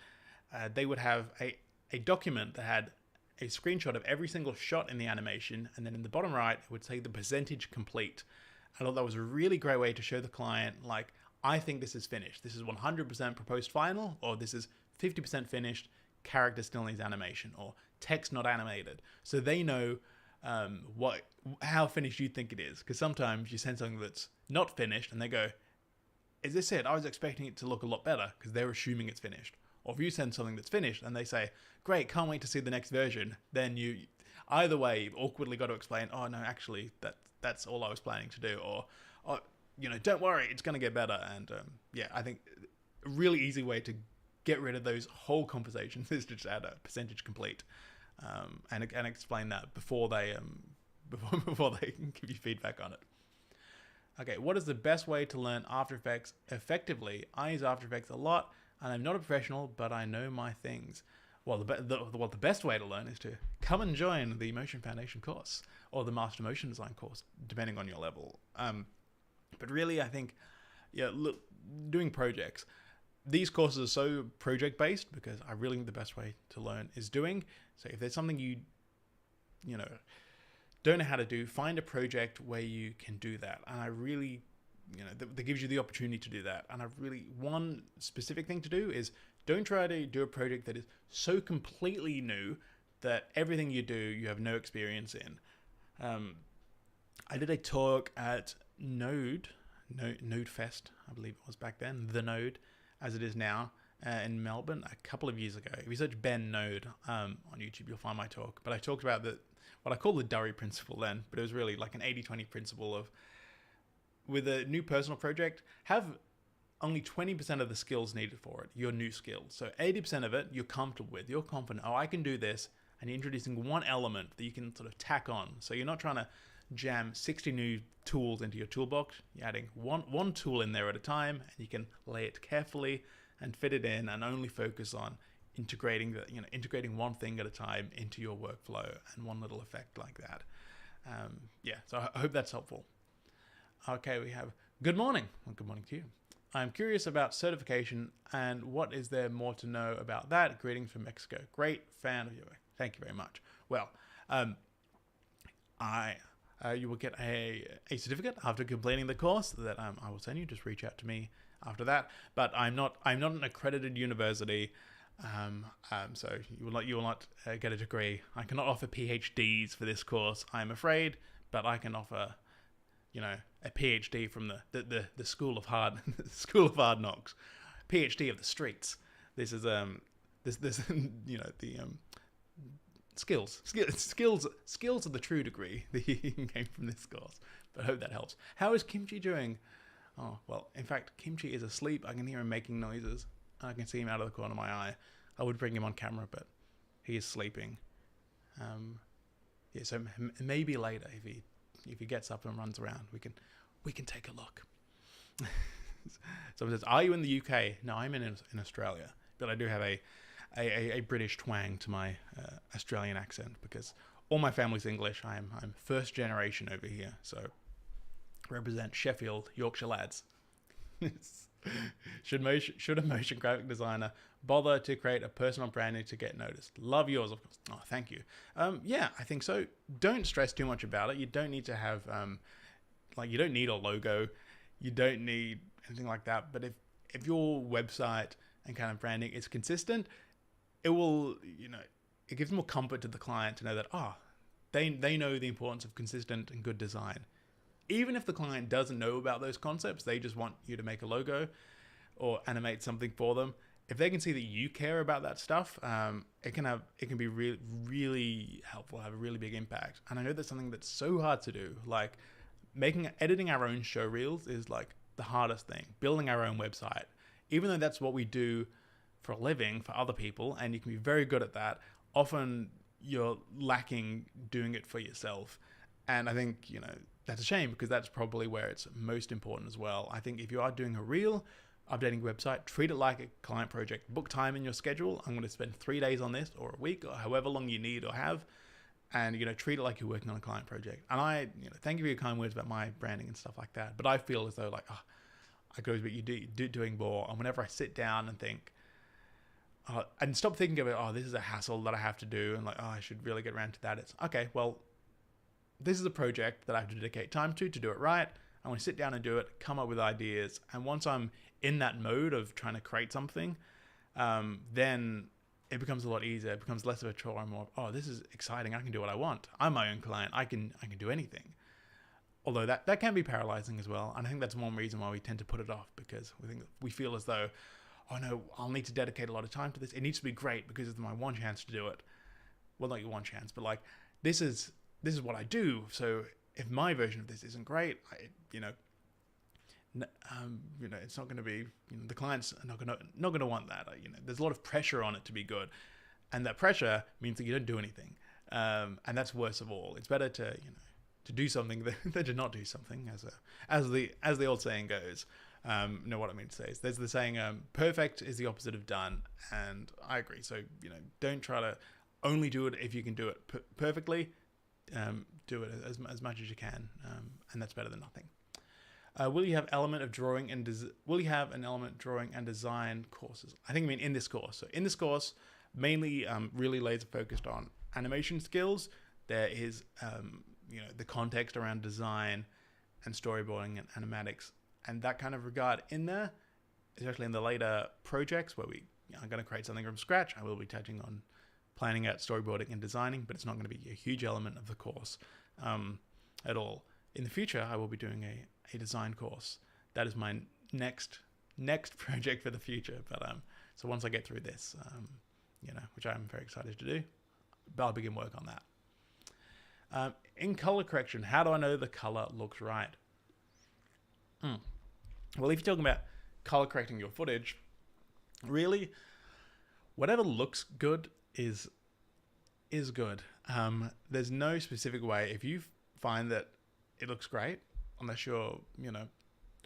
they would have a document that had a screenshot of every single shot in the animation, and then in the bottom right it would say the percentage complete. I thought that was a really great way to show the client, like, I think this is finished. This is 100% proposed final, or this is 50% finished, character still needs animation, or text not animated. So they know how finished you think it is. Because sometimes you send something that's not finished and they go, is this it? I was expecting it to look a lot better, because they're assuming it's finished. Or if you send something that's finished and they say, great, can't wait to see the next version, then you, either way, you've awkwardly got to explain, oh no, actually, that's all I was planning to do. Or, you know, don't worry, it's going to get better. And yeah, I think a really easy way to get rid of those whole conversations is to just add a percentage complete, and explain that before they give you feedback on it. Okay, what is the best way to learn After Effects effectively? I use After Effects a lot, and I'm not a professional, but I know my things. Well, the best way to learn is to come and join the Motion Foundation course or the Master Motion Design course, depending on your level. But really, I think, yeah, look, doing projects. These courses are so project-based because I really think the best way to learn is doing. So if there's something you know, don't know how to do, find a project where you can do that. And I really, you know, that gives you the opportunity to do that. And one specific thing to do is don't try to do a project that is so completely new that everything you do, you have no experience in. I did a talk at Node Fest, I believe it was back then, the Node, as it is now, in Melbourne a couple of years ago. If you search Ben Node on YouTube, you'll find my talk. But I talked about what I call the Durry principle then, but it was really like an 80-20 principle of, with a new personal project, have only 20% of the skills needed for it, your new skills. So 80% of it you're comfortable with, you're confident, oh, I can do this, and you're introducing one element that you can sort of tack on. So you're not trying to jam 60 new tools into your toolbox. You're adding one tool in there at a time, and you can lay it carefully and fit it in, and only focus on integrating one thing at a time into your workflow, and one little effect like that. Yeah, so I hope that's helpful. Okay, we have good morning. Well, good morning to you. I'm curious about certification, and what is there more to know about that? Greetings from Mexico. Great fan of your work. Thank you very much. Well, you will get a certificate after completing the course that I will send you. Just reach out to me after that. But I'm not an accredited university, so you will not get a degree. I cannot offer PhDs for this course, I'm afraid, but I can offer, you know, a PhD from the school of hard knocks, PhD of the streets. This is this you know, the skills of the true degree that you can gain from this course. But I hope that helps. How is Kimchi doing? Oh, well, in fact, Kimchi is asleep. I can hear him making noises. I can see him out of the corner of my eye. I would bring him on camera, but he is sleeping. Yeah, so maybe later, if he gets up and runs around, we can take a look. Someone says, "Are you in the UK?" No, I'm in Australia, but I do have a British twang to my Australian accent because all my family's English. I'm first generation over here, so represent Sheffield, Yorkshire lads. Should a motion graphic designer bother to create a personal branding to get noticed? Love yours, of course. Oh, thank you. Yeah, I think so. Don't stress too much about it. You don't need to have you don't need a logo. You don't need anything like that. But if your website and kind of branding is consistent, it will, you know, it gives more comfort to the client to know that they know the importance of consistent and good design. Even if the client doesn't know about those concepts, they just want you to make a logo or animate something for them. if they can see that you care about that stuff, it can be really, really helpful, have a really big impact. And I know that's something that's so hard to do. Like editing our own show reels is like the hardest thing. Building our own website, even though that's what we do for a living for other people, and you can be very good at that, often you're lacking doing it for yourself. And I think, that's a shame, because that's probably where it's most important as well. I think if you are doing a reel, updating your website, treat it like a client project. Book time in your schedule. I'm going to spend 3 days on this, or a week, or however long you need or have, and treat it like you're working on a client project. And I, thank you for your kind words about my branding and stuff like that. But I feel as though like, I could always be doing more. And whenever I sit down and think, and stop thinking of it, this is a hassle that I have to do, and like, I should really get around to that. It's okay. Well, this is a project that I have to dedicate time to do it right. I want to sit down and do it, come up with ideas. And once I'm in that mode of trying to create something, then it becomes a lot easier. It becomes less of a chore and more, this is exciting. I can do what I want. I'm my own client. I can do anything. Although that can be paralyzing as well. And I think that's one reason why we tend to put it off, because we feel as though, oh no, I'll need to dedicate a lot of time to this. It needs to be great because it's my one chance to do it. Well, not your one chance, but like, this is what I do. So if my version of this isn't great, it's not going to be, the clients are not going to want that. There's a lot of pressure on it to be good, and that pressure means that you don't do anything, and that's worst of all. It's better to do something than to not do something, as the old saying goes. What I mean to say is, there's the saying, perfect is the opposite of done, and I agree. So don't try to only do it if you can do it perfectly. Do it as much as you can, and that's better than nothing. Will you have element of drawing and will you have an element drawing and design courses? I think I mean in this course. So in this course, mainly really laser focused on animation skills. There is the context around design and storyboarding and animatics and that kind of regard in there, especially in the later projects where we are going to create something from scratch. I will be touching on planning out storyboarding and designing, but it's not going to be a huge element of the course at all. In the future, I will be doing a design course. That is my next project for the future. But so once I get through this, which I'm very excited to do, I'll begin work on that. In color correction, how do I know the color looks right? Well, if you're talking about color correcting your footage, really, whatever looks good is good. There's no specific way. If you find that it looks great, unless your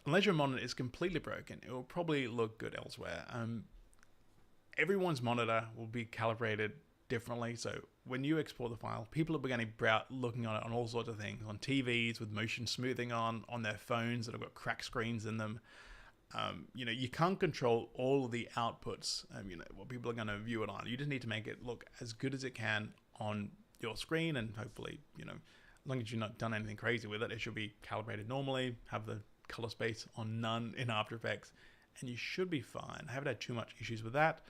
monitor is completely broken, it will probably look good elsewhere. Everyone's monitor will be calibrated differently. So when you export the file, people are beginning looking on it on all sorts of things, on TVs with motion smoothing on their phones that have got cracked screens in them. You can't control all of the outputs, what people are going to view it on. You just need to make it look as good as it can on your screen, and hopefully, as long as you've not done anything crazy with it, it should be calibrated normally, have the color space on none in After Effects, and you should be fine. I haven't had too much issues with that.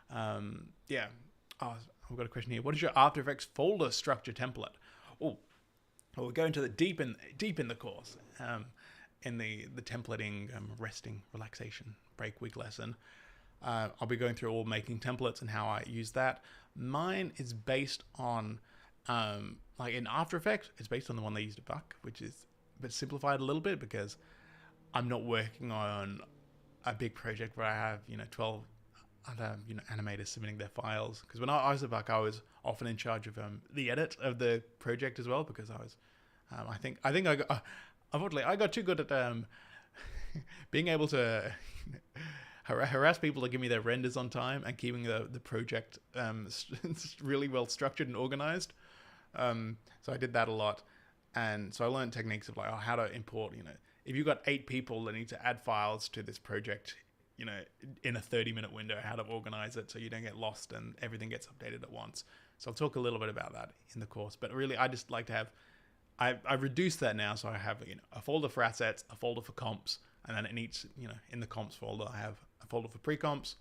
I've got a question here. What is your After Effects folder structure template? We're going to the deep in the course. In the templating, resting, relaxation, break week lesson. I'll be going through all making templates and how I use that. Mine is based on, like in After Effects, it's based on the one they used at Buck, which is a bit simplified a little bit because I'm not working on a big project where I have, 12 other, animators submitting their files. Because when I was at Buck, I was often in charge of the edit of the project as well, because I was, I think I got... Unfortunately, I got too good at being able to harass people to give me their renders on time and keeping the project really well structured and organized. So I did that a lot. And so I learned techniques of like, how to import, if you've got 8 people that need to add files to this project, in a 30-minute window, how to organize it so you don't get lost and everything gets updated at once. So I'll talk a little bit about that in the course. But really, I just like to have... I've reduced that now, so I have a folder for assets, a folder for comps, and then in each, in the comps folder, I have a folder for pre-comps.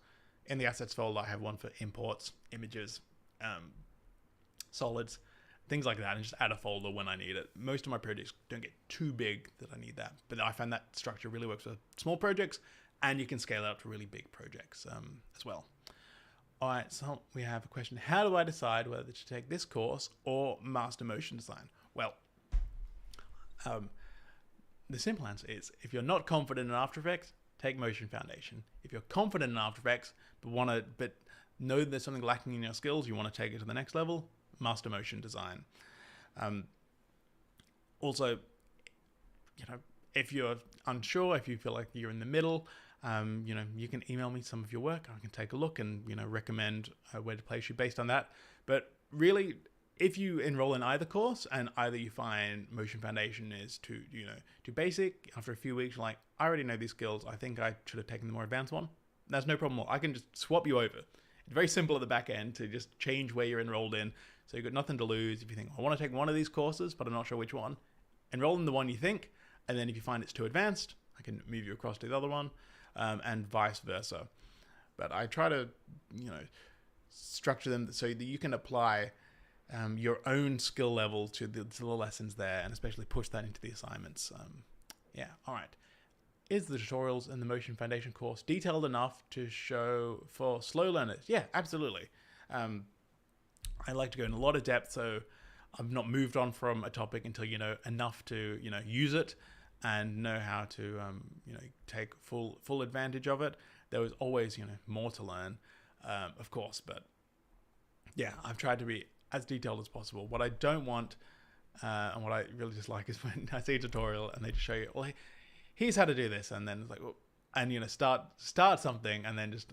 In the assets folder, I have one for imports, images, solids, things like that, and just add a folder when I need it. Most of my projects don't get too big that I need that, but I find that structure really works for small projects and you can scale out to really big projects as well. All right, so we have a question. How do I decide whether to take this course or master motion design? Well, the simple answer is, if you're not confident in After Effects, take Motion Foundation. If you're confident in After Effects, but know that there's something lacking in your skills, you want to take it to the next level, master motion design. Also, if you're unsure, if you feel like you're in the middle, you can email me some of your work. I can take a look and, recommend where to place you based on that. But really, if you enroll in either course and either you find Motion Foundation is too basic, after a few weeks, you're like, I already know these skills, I think I should have taken the more advanced one. That's no problem. I can just swap you over. It's very simple at the back end to just change where you're enrolled in. So you've got nothing to lose. If you think, I want to take one of these courses, but I'm not sure which one, enroll in the one you think. And then if you find it's too advanced, I can move you across to the other one, and vice versa. But I try to, structure them so that you can apply your own skill level to the lessons there, and especially push that into the assignments. All right. Is the tutorials in the Motion Foundation course detailed enough to show for slow learners? Yeah, absolutely. I like to go in a lot of depth, so I've not moved on from a topic until you know enough to use it and know how to take full advantage of it. There was always more to learn, of course, but yeah, I've tried to be as detailed as possible. What I don't want, and what I really dislike, is when I see a tutorial and they just show you, well, here's how to do this, and then it's like, oh, and start something and then just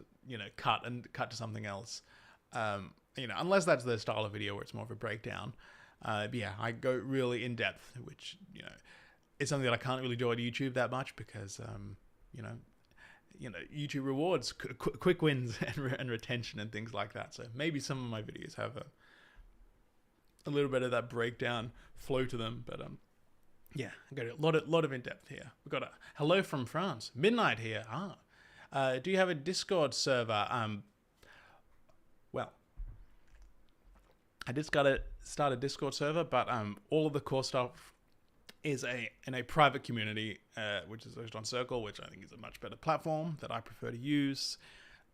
cut to something else. Unless that's the style of video where it's more of a breakdown. I go really in depth, which is something that I can't really do on YouTube that much because YouTube rewards quick wins and retention and things like that. So maybe some of my videos have a little bit of that breakdown flow to them, but I got a lot of in depth here. We've got a hello from France, Midnight here. Do you have a Discord server? Well, I just got to start a Discord server, but all of the core stuff is in a private community, which is hosted on Circle, which I think is a much better platform that I prefer to use.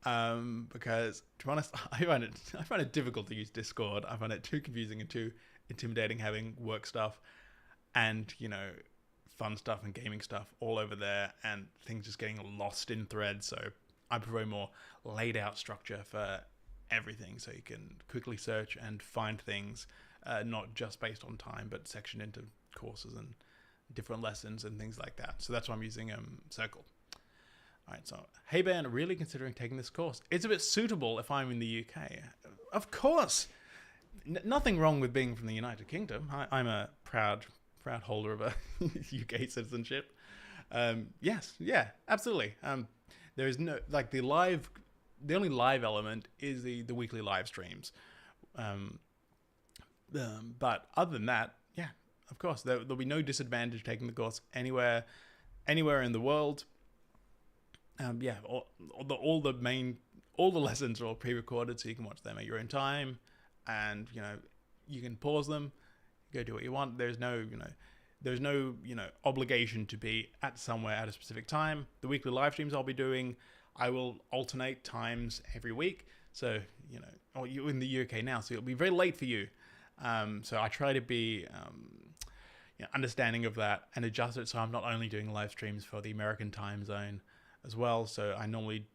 Because to be honest, I find it difficult to use Discord. I find it too confusing and too intimidating having work stuff and fun stuff and gaming stuff all over there, and things just getting lost in threads. So I prefer a more laid out structure for everything, so you can quickly search and find things, not just based on time, but sectioned into courses and different lessons and things like that. So that's why I'm using Circle. All right, so hey Ben, really considering taking this course. It's a bit suitable if I'm in the UK. Of course, nothing wrong with being from the United Kingdom. I'm a proud holder of a UK citizenship. Yes, yeah, absolutely. There is no the only live element is the weekly live streams. But other than that, yeah, of course, there'll be no disadvantage taking the course anywhere in the world. All the lessons are all pre-recorded, so you can watch them at your own time, and you can pause them, go do what you want. There's no obligation to be at somewhere at a specific time. The weekly live streams I'll be doing, I will alternate times every week. So you're in the UK now, so it'll be very late for you. So I try to be understanding of that and adjust it so I'm not only doing live streams for the American time zone as well. So I normally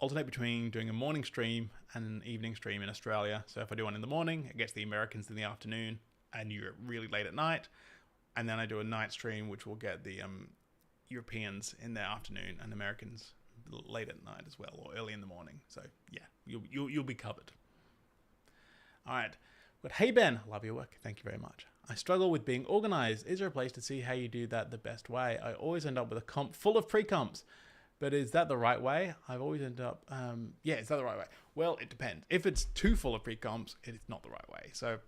alternate between doing a morning stream and an evening stream in Australia. So if I do one in the morning, it gets the Americans in the afternoon and you're really late at night. And then I do a night stream, which will get the Europeans in the afternoon and Americans late at night as well, or early in the morning. So yeah, you'll be covered. All right. But hey Ben, love your work. Thank you very much. I struggle with being organized. Is there a place to see how you do that the best way? I always end up with a comp full of pre-comps. But is that the right way? I've always ended up, is that the right way? Well, it depends. If it's too full of pre-comps, it's not the right way. So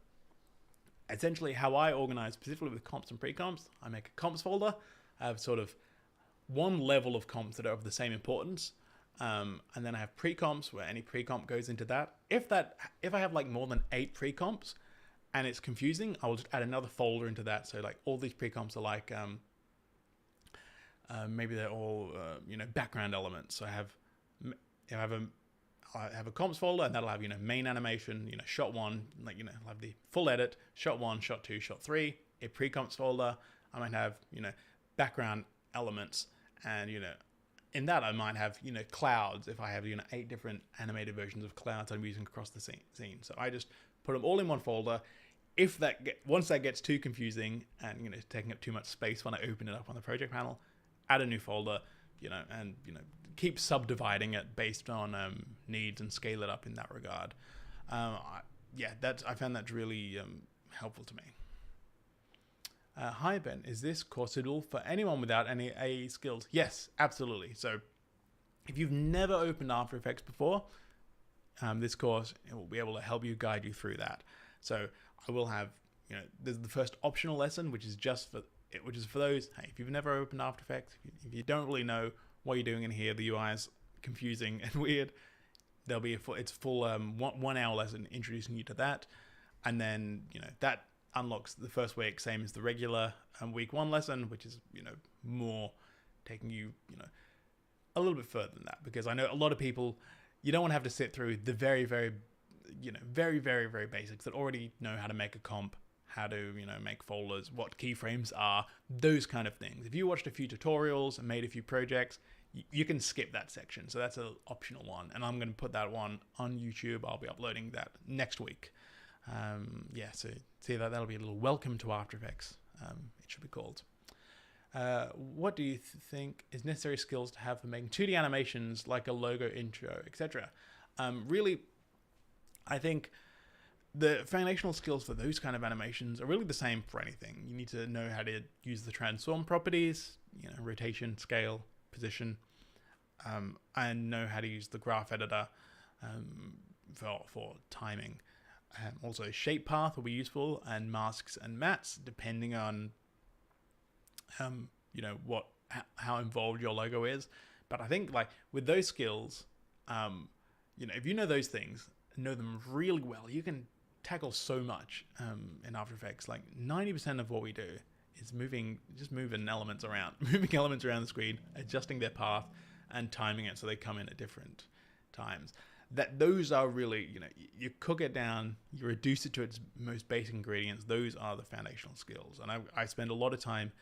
essentially how I organize specifically with comps and pre-comps, I make a comps folder. I have sort of one level of comps that are of the same importance. And then I have pre-comps where any pre-comp goes into that. If I have like more than 8 pre-comps and it's confusing, I will just add another folder into that. So like all these pre-comps are like, Maybe they're all background elements. So I have a comps folder, and that'll have main animation, shot one, I'll have the full edit, shot one, shot two, shot three. A pre-comps folder, I might have background elements, and in that I might have clouds. If I have 8 different animated versions of clouds I'm using across the scene, so I just put them all in one folder. If once that gets too confusing and taking up too much space when I open it up on the project panel, add a new folder, and keep subdividing it based on needs and scale it up in that regard. I found that really helpful to me. Hi Ben, is this course suitable for anyone without any AE skills? Yes, absolutely. So if you've never opened After Effects before, this course will be able to help you, guide you through that. So I will have, there's the first optional lesson, which is for those, hey, if you've never opened After Effects, if you don't really know what you're doing in here, the UI is confusing and weird, there'll be it's full 1 hour lesson introducing you to that. And then, that unlocks the first week, same as the regular week 1 lesson, which is, more taking you, a little bit further than that, because I know a lot of people, you don't want to have to sit through the very, very, very, very, very basics that already know how to make a comp, how to, make folders, what keyframes are, those kind of things. If you watched a few tutorials and made a few projects, you can skip that section. So that's an optional one. And I'm going to put that one on YouTube. I'll be uploading that next week. So see that'll be a little welcome to After Effects. It should be called. What do you think is necessary skills to have for making 2D animations like a logo intro, etc.? Really, I think the foundational skills for those kind of animations are really the same for anything. You need to know how to use the transform properties, rotation, scale, position, and know how to use the graph editor for timing. Also, shape path will be useful, and masks and mats, depending on how involved your logo is. But I think with those skills, if you know those things, know them really well, you can tackle so much in After Effects. 90% of what we do is moving elements around, moving elements around the screen, adjusting their path, and timing it so they come in at different times. Those are really, you cook it down, you reduce it to its most basic ingredients. Those are the foundational skills. And I spend a lot of time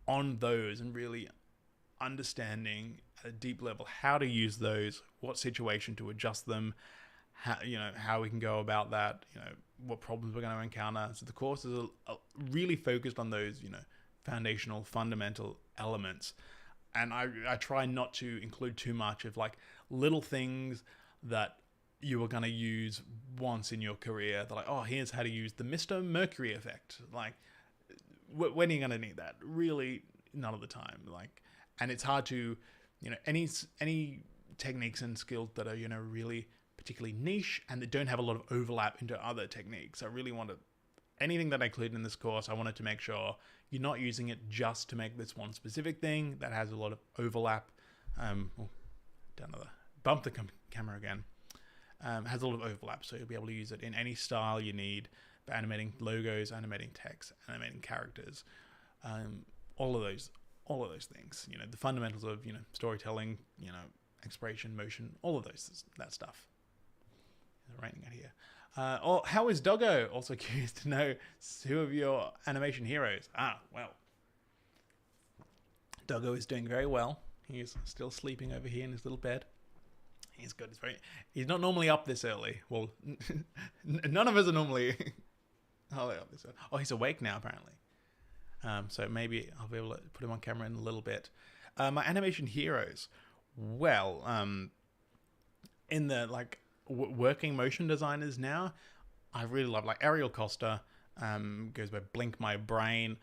on those and really understanding at a deep level how to use those, what situation to adjust them, how we can go about that, what problems we're going to encounter. So the course is really focused on those, foundational, fundamental elements. And I try not to include too much of little things that you are going to use once in your career. They're here's how to use the Mr. Mercury effect. When are you going to need that? Really, none of the time. And it's hard to, any techniques and skills that are, really particularly niche and that don't have a lot of overlap into other techniques. I really wanted anything that I included in this course, I wanted to make sure you're not using it just to make this one specific thing that has a lot of overlap. Bump the camera again. Has a lot of overlap, so you'll be able to use it in any style you need, for animating logos, animating text, animating characters, all of those things. The fundamentals of storytelling, expression, motion, all of that stuff. It's raining out here. How is Doggo? Also curious to know who of your animation heroes. Well, Doggo is doing very well. He's still sleeping over here in his little bed. He's good. He's not normally up this early. Well, none of us are normally up this early. Oh, he's awake now apparently. So maybe I'll be able to put him on camera in a little bit. My animation heroes. Well, in the working motion designers now, I really love Ariel Costa. Goes by Blink My Brain.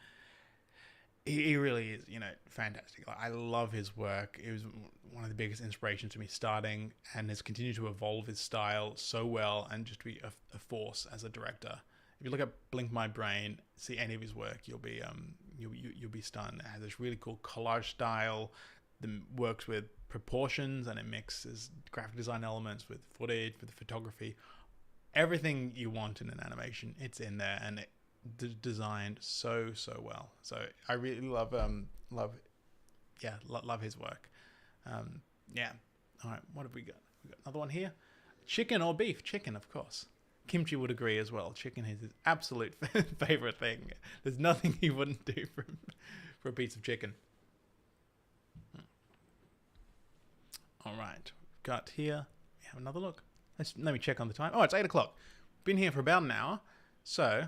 He really is, fantastic. I love his work. It was one of the biggest inspirations to me starting, and has continued to evolve his style so well, and just to be a force as a director. If you look at Blink My Brain, see any of his work, you'll be stunned. It has this really cool collage style that works with proportions, and it mixes graphic design elements with footage, with photography. Everything you want in an animation, it's in there, and it designed so well. So I really love yeah, love his work. Yeah. All right, what have we got? We got another one here. Chicken or beef? Chicken, of course. Kimchi would agree as well. Chicken is his absolute favorite thing. There's nothing he wouldn't do for a piece of chicken. All right, got here. We have another look. Let me check on the time. Oh, it's 8 o'clock. Been here for about an hour, so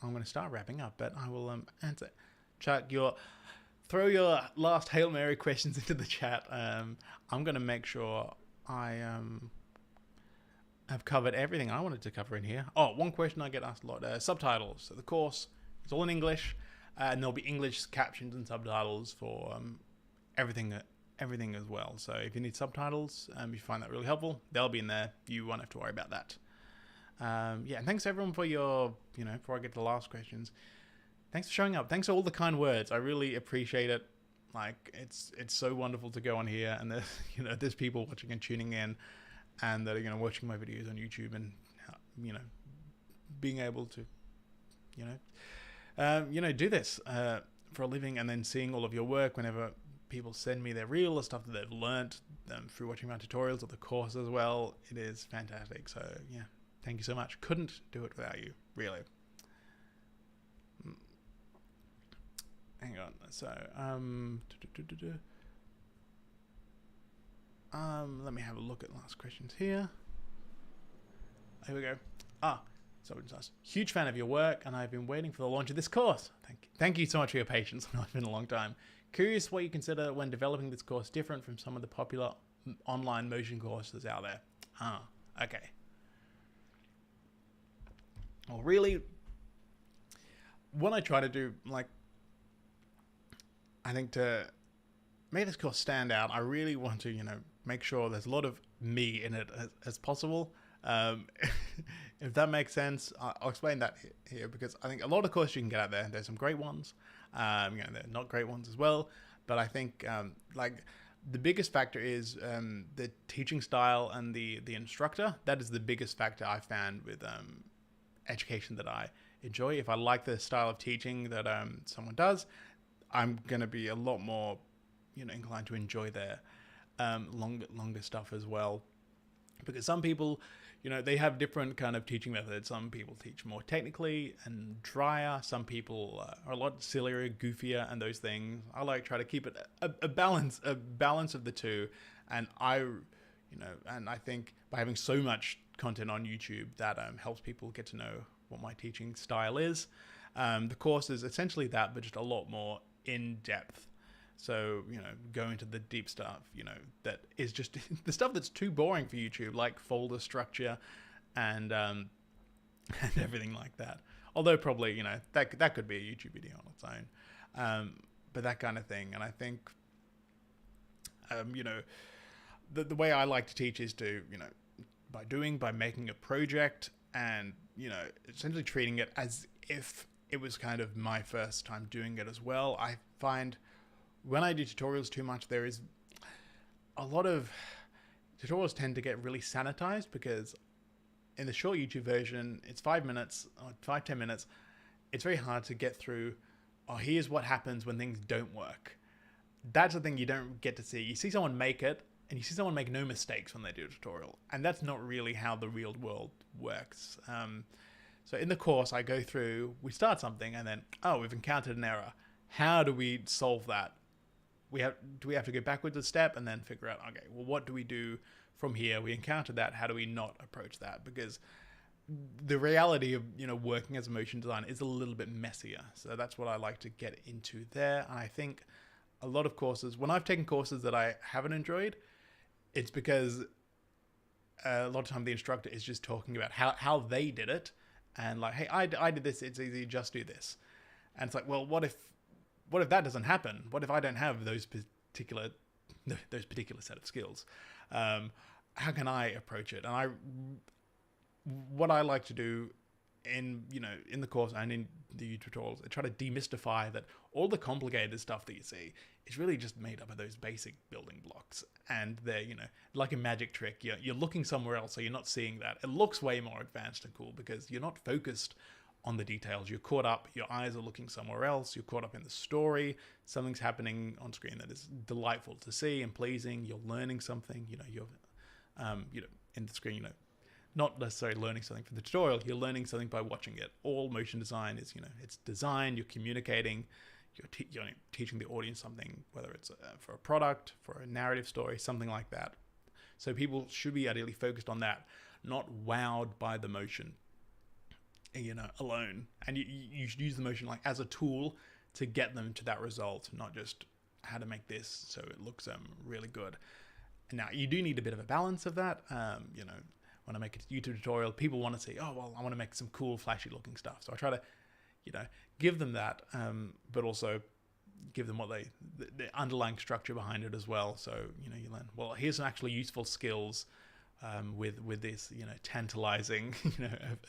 I'm going to start wrapping up. But I will answer. Chuck, throw your last Hail Mary questions into the chat. I'm going to make sure I have covered everything I wanted to cover in here. Oh, one question I get asked a lot: subtitles. So the course is all in English, and there'll be English captions and subtitles for everything as well. So if you need subtitles, if you find that really helpful, they'll be in there. You won't have to worry about that. Yeah, and thanks everyone for your, before I get to the last questions, thanks for showing up. Thanks for all the kind words. I really appreciate it. Like, it's so wonderful to go on here, and there's, there's people watching and tuning in, and that are, watching my videos on YouTube, and, being able to, do this for a living, and then seeing all of your work whenever people send me their reel or stuff that they've learnt through watching my tutorials or the course as well. It is fantastic. So yeah, thank you so much. Couldn't do it without you, really. Hang on. So let me have a look at last questions here. Here we go. So it's nice. Huge fan of your work, and I've been waiting for the launch of this course. Thank you so much for your patience. It's been a long time. Curious what you consider when developing this course different from some of the popular online motion courses out there. Okay. Well, really, what I try to do, I think to make this course stand out, I really want to, make sure there's a lot of me in it as possible. If that makes sense, I'll explain that here, because I think a lot of courses you can get out there, there's some great ones, there are not great ones as well, but I think the biggest factor is the teaching style and the instructor. That is the biggest factor I found with education that I enjoy. If I like the style of teaching that someone does, I'm going to be a lot more inclined to enjoy their longer stuff as well, because some people, they have different kind of teaching methods. Some people teach more technically and drier. Some people are a lot sillier, goofier, and those things. I try to keep it a balance of the two. And and I think by having so much content on YouTube, that helps people get to know what my teaching style is. The course is essentially that, but just a lot more in depth. So, go into the deep stuff, that is just the stuff that's too boring for YouTube, like folder structure and everything like that. Although probably, that could be a YouTube video on its own. But that kind of thing. And I think, the way I like to teach is to, by making a project and, essentially treating it as if it was kind of my first time doing it as well. I find when I do tutorials too much, there is a lot of tutorials tend to get really sanitized, because in the short YouTube version, it's 5 minutes or 5-10 minutes. It's very hard to get through. Oh, here's what happens when things don't work. That's the thing you don't get to see. You see someone make it, and you see someone make no mistakes when they do a tutorial. And that's not really how the real world works. So in the course, I go through, we start something, and then, we've encountered an error. How do we solve that? Do we have to go backwards a step and then figure out, okay, well, what do we do from here? We encountered that. How do we not approach that? Because the reality of, working as a motion designer is a little bit messier. So that's what I like to get into there. And I think a lot of courses, when I've taken courses that I haven't enjoyed, it's because a lot of time the instructor is just talking about how they did it. And hey, I did this, it's easy, just do this. And it's well, what if that doesn't happen? What if I don't have those particular set of skills? How can I approach it? And what I like to do in the course and in the tutorials, I try to demystify that all the complicated stuff that you see is really just made up of those basic building blocks. And they're, like a magic trick. You're looking somewhere else, so you're not seeing that. It looks way more advanced and cool because you're not focused on the details. You're caught up, your eyes are looking somewhere else, you're caught up in the story, something's happening on screen that is delightful to see and pleasing, you're learning something, you're in the screen, not necessarily learning something from the tutorial, you're learning something by watching it. All motion design is, it's design, you're communicating, you're teaching the audience something, whether it's for a product, for a narrative story, something like that. So people should be ideally focused on that, not wowed by the motion, alone. And you should use the motion like as a tool to get them to that result, not just how to make this so it looks really good. And now you do need a bit of a balance of that. When I make a YouTube tutorial, people want to see, oh, well, I want to make some cool, flashy looking stuff. So I try to, give them that, but also give them the underlying structure behind it as well. So, you learn, well, here's some actually useful skills with this, tantalizing,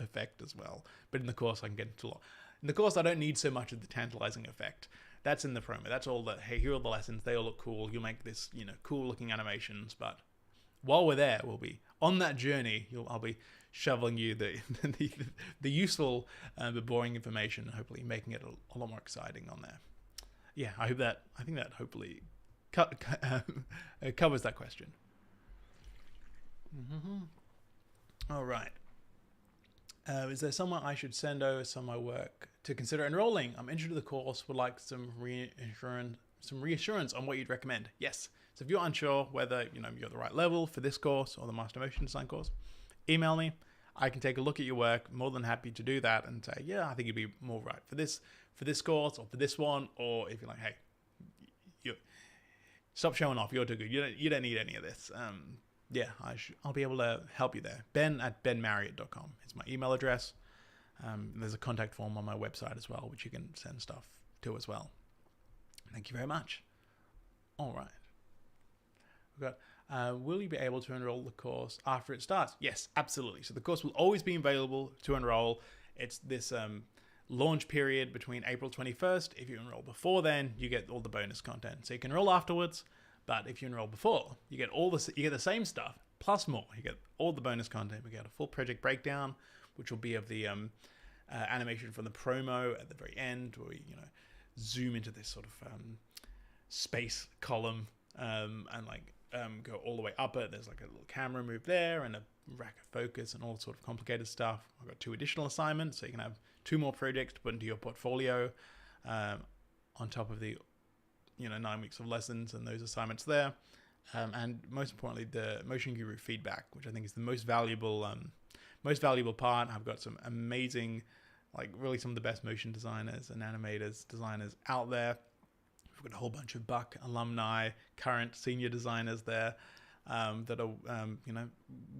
effect as well. But in the course, I can get into a lot. In the course, I don't need so much of the tantalizing effect. That's in the promo. That's all hey, here are the lessons. They all look cool. You'll make this, cool looking animations. But while we're there, we'll be on that journey. I'll be shoveling you the useful but boring information, and hopefully making it a lot more exciting on there. Yeah, I think that hopefully covers that question. All right. Is there someone I should send over some of my work to consider enrolling? I'm interested in the course, would like some reassurance on what you'd recommend. Yes. So if you're unsure whether you're the right level for this course or the Master Motion Design course, email me. I can take a look at your work. More than happy to do that and say, yeah, I think you'd be more right for this course or for this one. Or if you're like, hey, stop showing off. You're too good. You don't need any of this. Yeah, I'll be able to help you there. ben@benmarriott.com. It's my email address. There's a contact form on my website as well, which you can send stuff to as well. Thank you very much. All right. We've got, will you be able to enroll the course after it starts? Yes, absolutely. So the course will always be available to enroll. It's this launch period between April 21st. If you enroll before then, you get all the bonus content. So you can enroll afterwards. But if you enroll before, you get the same stuff plus more. You get all the bonus content. We get a full project breakdown, which will be of the animation from the promo at the very end, where we zoom into this sort of space column and go all the way up it. There's like a little camera move there and a rack of focus and all sort of complicated stuff. I've got 2 additional assignments, so you can have 2 more projects to put into your portfolio on top of the 9 weeks of lessons and those assignments there. And most importantly, the Motion Guru feedback, which I think is the most valuable part. I've got some amazing, really some of the best motion designers and animators, designers out there. We've got a whole bunch of Buck alumni, current senior designers there that are,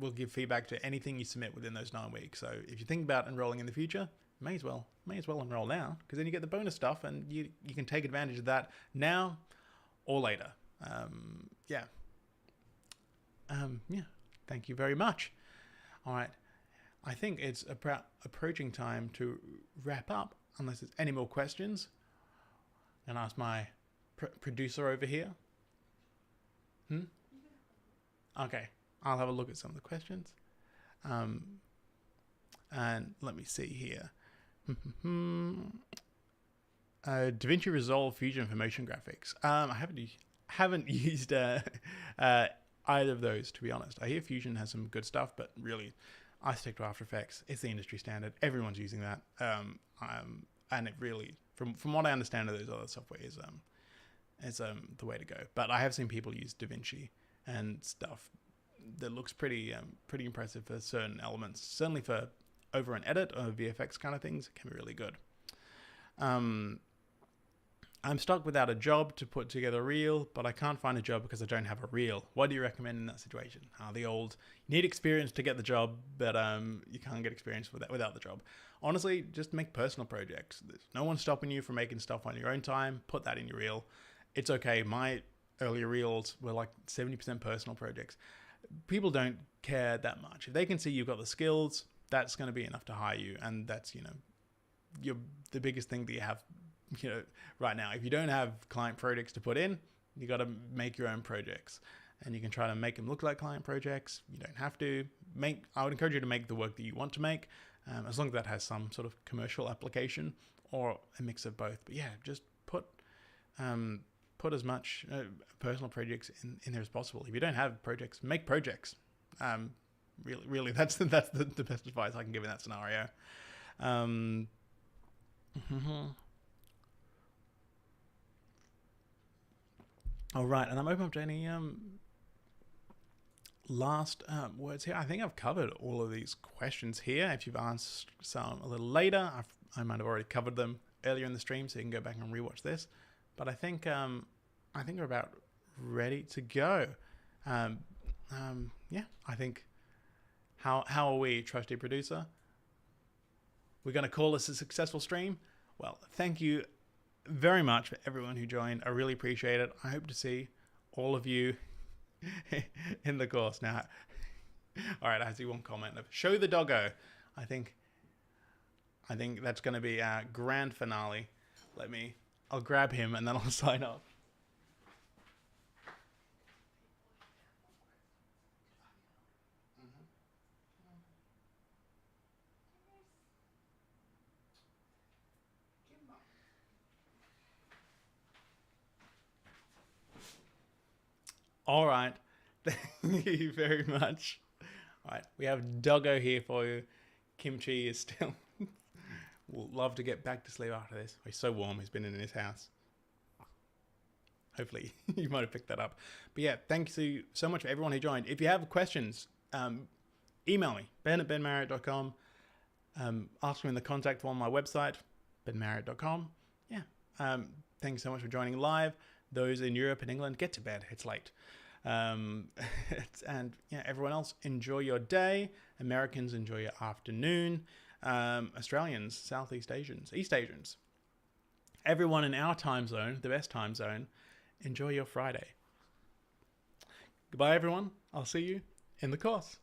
will give feedback to anything you submit within those 9 weeks. So if you think about enrolling in the future, may as well enroll now, because then you get the bonus stuff and you can take advantage of that now or later. Yeah. Thank you very much. All right. I think it's approaching time to wrap up, unless there's any more questions. And ask my producer over here. Okay. I'll have a look at some of the questions. And let me see here. DaVinci Resolve Fusion for motion graphics. I haven't used either of those, to be honest. I hear Fusion has some good stuff, but really, I stick to After Effects. It's the industry standard. Everyone's using that, and it really, from what I understand of those other software, is the way to go. But I have seen people use DaVinci and stuff that looks pretty impressive for certain elements. Certainly for over an edit or VFX kind of things, it can be really good. I'm stuck without a job to put together a reel, but I can't find a job because I don't have a reel. What do you recommend in that situation? The old, you need experience to get the job, but you can't get experience without the job. Honestly, just make personal projects. There's no one stopping you from making stuff on your own time. Put that in your reel. It's okay. My earlier reels were like 70% personal projects. People don't care that much. If they can see you've got the skills, that's going to be enough to hire you. And that's, the biggest thing that you have, right now. If you don't have client projects to put in, you got to make your own projects. And you can try to make them look like client projects. You don't have to. I would encourage you to make the work that you want to make. as long as that has some sort of commercial application or a mix of both. But yeah, just put as much personal projects in there as possible. If you don't have projects, make projects. Really, that's the best advice I can give in that scenario. All right, and I'm open up to any last words here. I think I've covered all of these questions here. If you've asked some a little later, I might have already covered them earlier in the stream, so you can go back and rewatch this. But I think we're about ready to go. Yeah, I think. How are we, trusty producer? We're going to call this a successful stream. Well, thank you very much for everyone who joined. I really appreciate it. I hope to see all of you in the course. Now, all right, I see one comment of show the doggo. I think that's going to be our grand finale. I'll grab him and then I'll sign off. All right. Thank you very much. All right. We have Doggo here for you. Kimchi is still... We'll love to get back to sleep after this. He's so warm. He's been in his house. Hopefully you might have picked that up. But yeah, thank you so much for everyone who joined. If you have questions, email me, ben@benmarriott.com. Ask me in the contact form on my website, benmarriott.com. Yeah. Thank you so much for joining live. Those in Europe and England, get to bed. It's late. And yeah, everyone else, enjoy your day. Americans, enjoy your afternoon. Australians, Southeast Asians, East Asians, everyone in our time zone, the best time zone, enjoy your Friday. Goodbye, everyone. I'll see you in the course.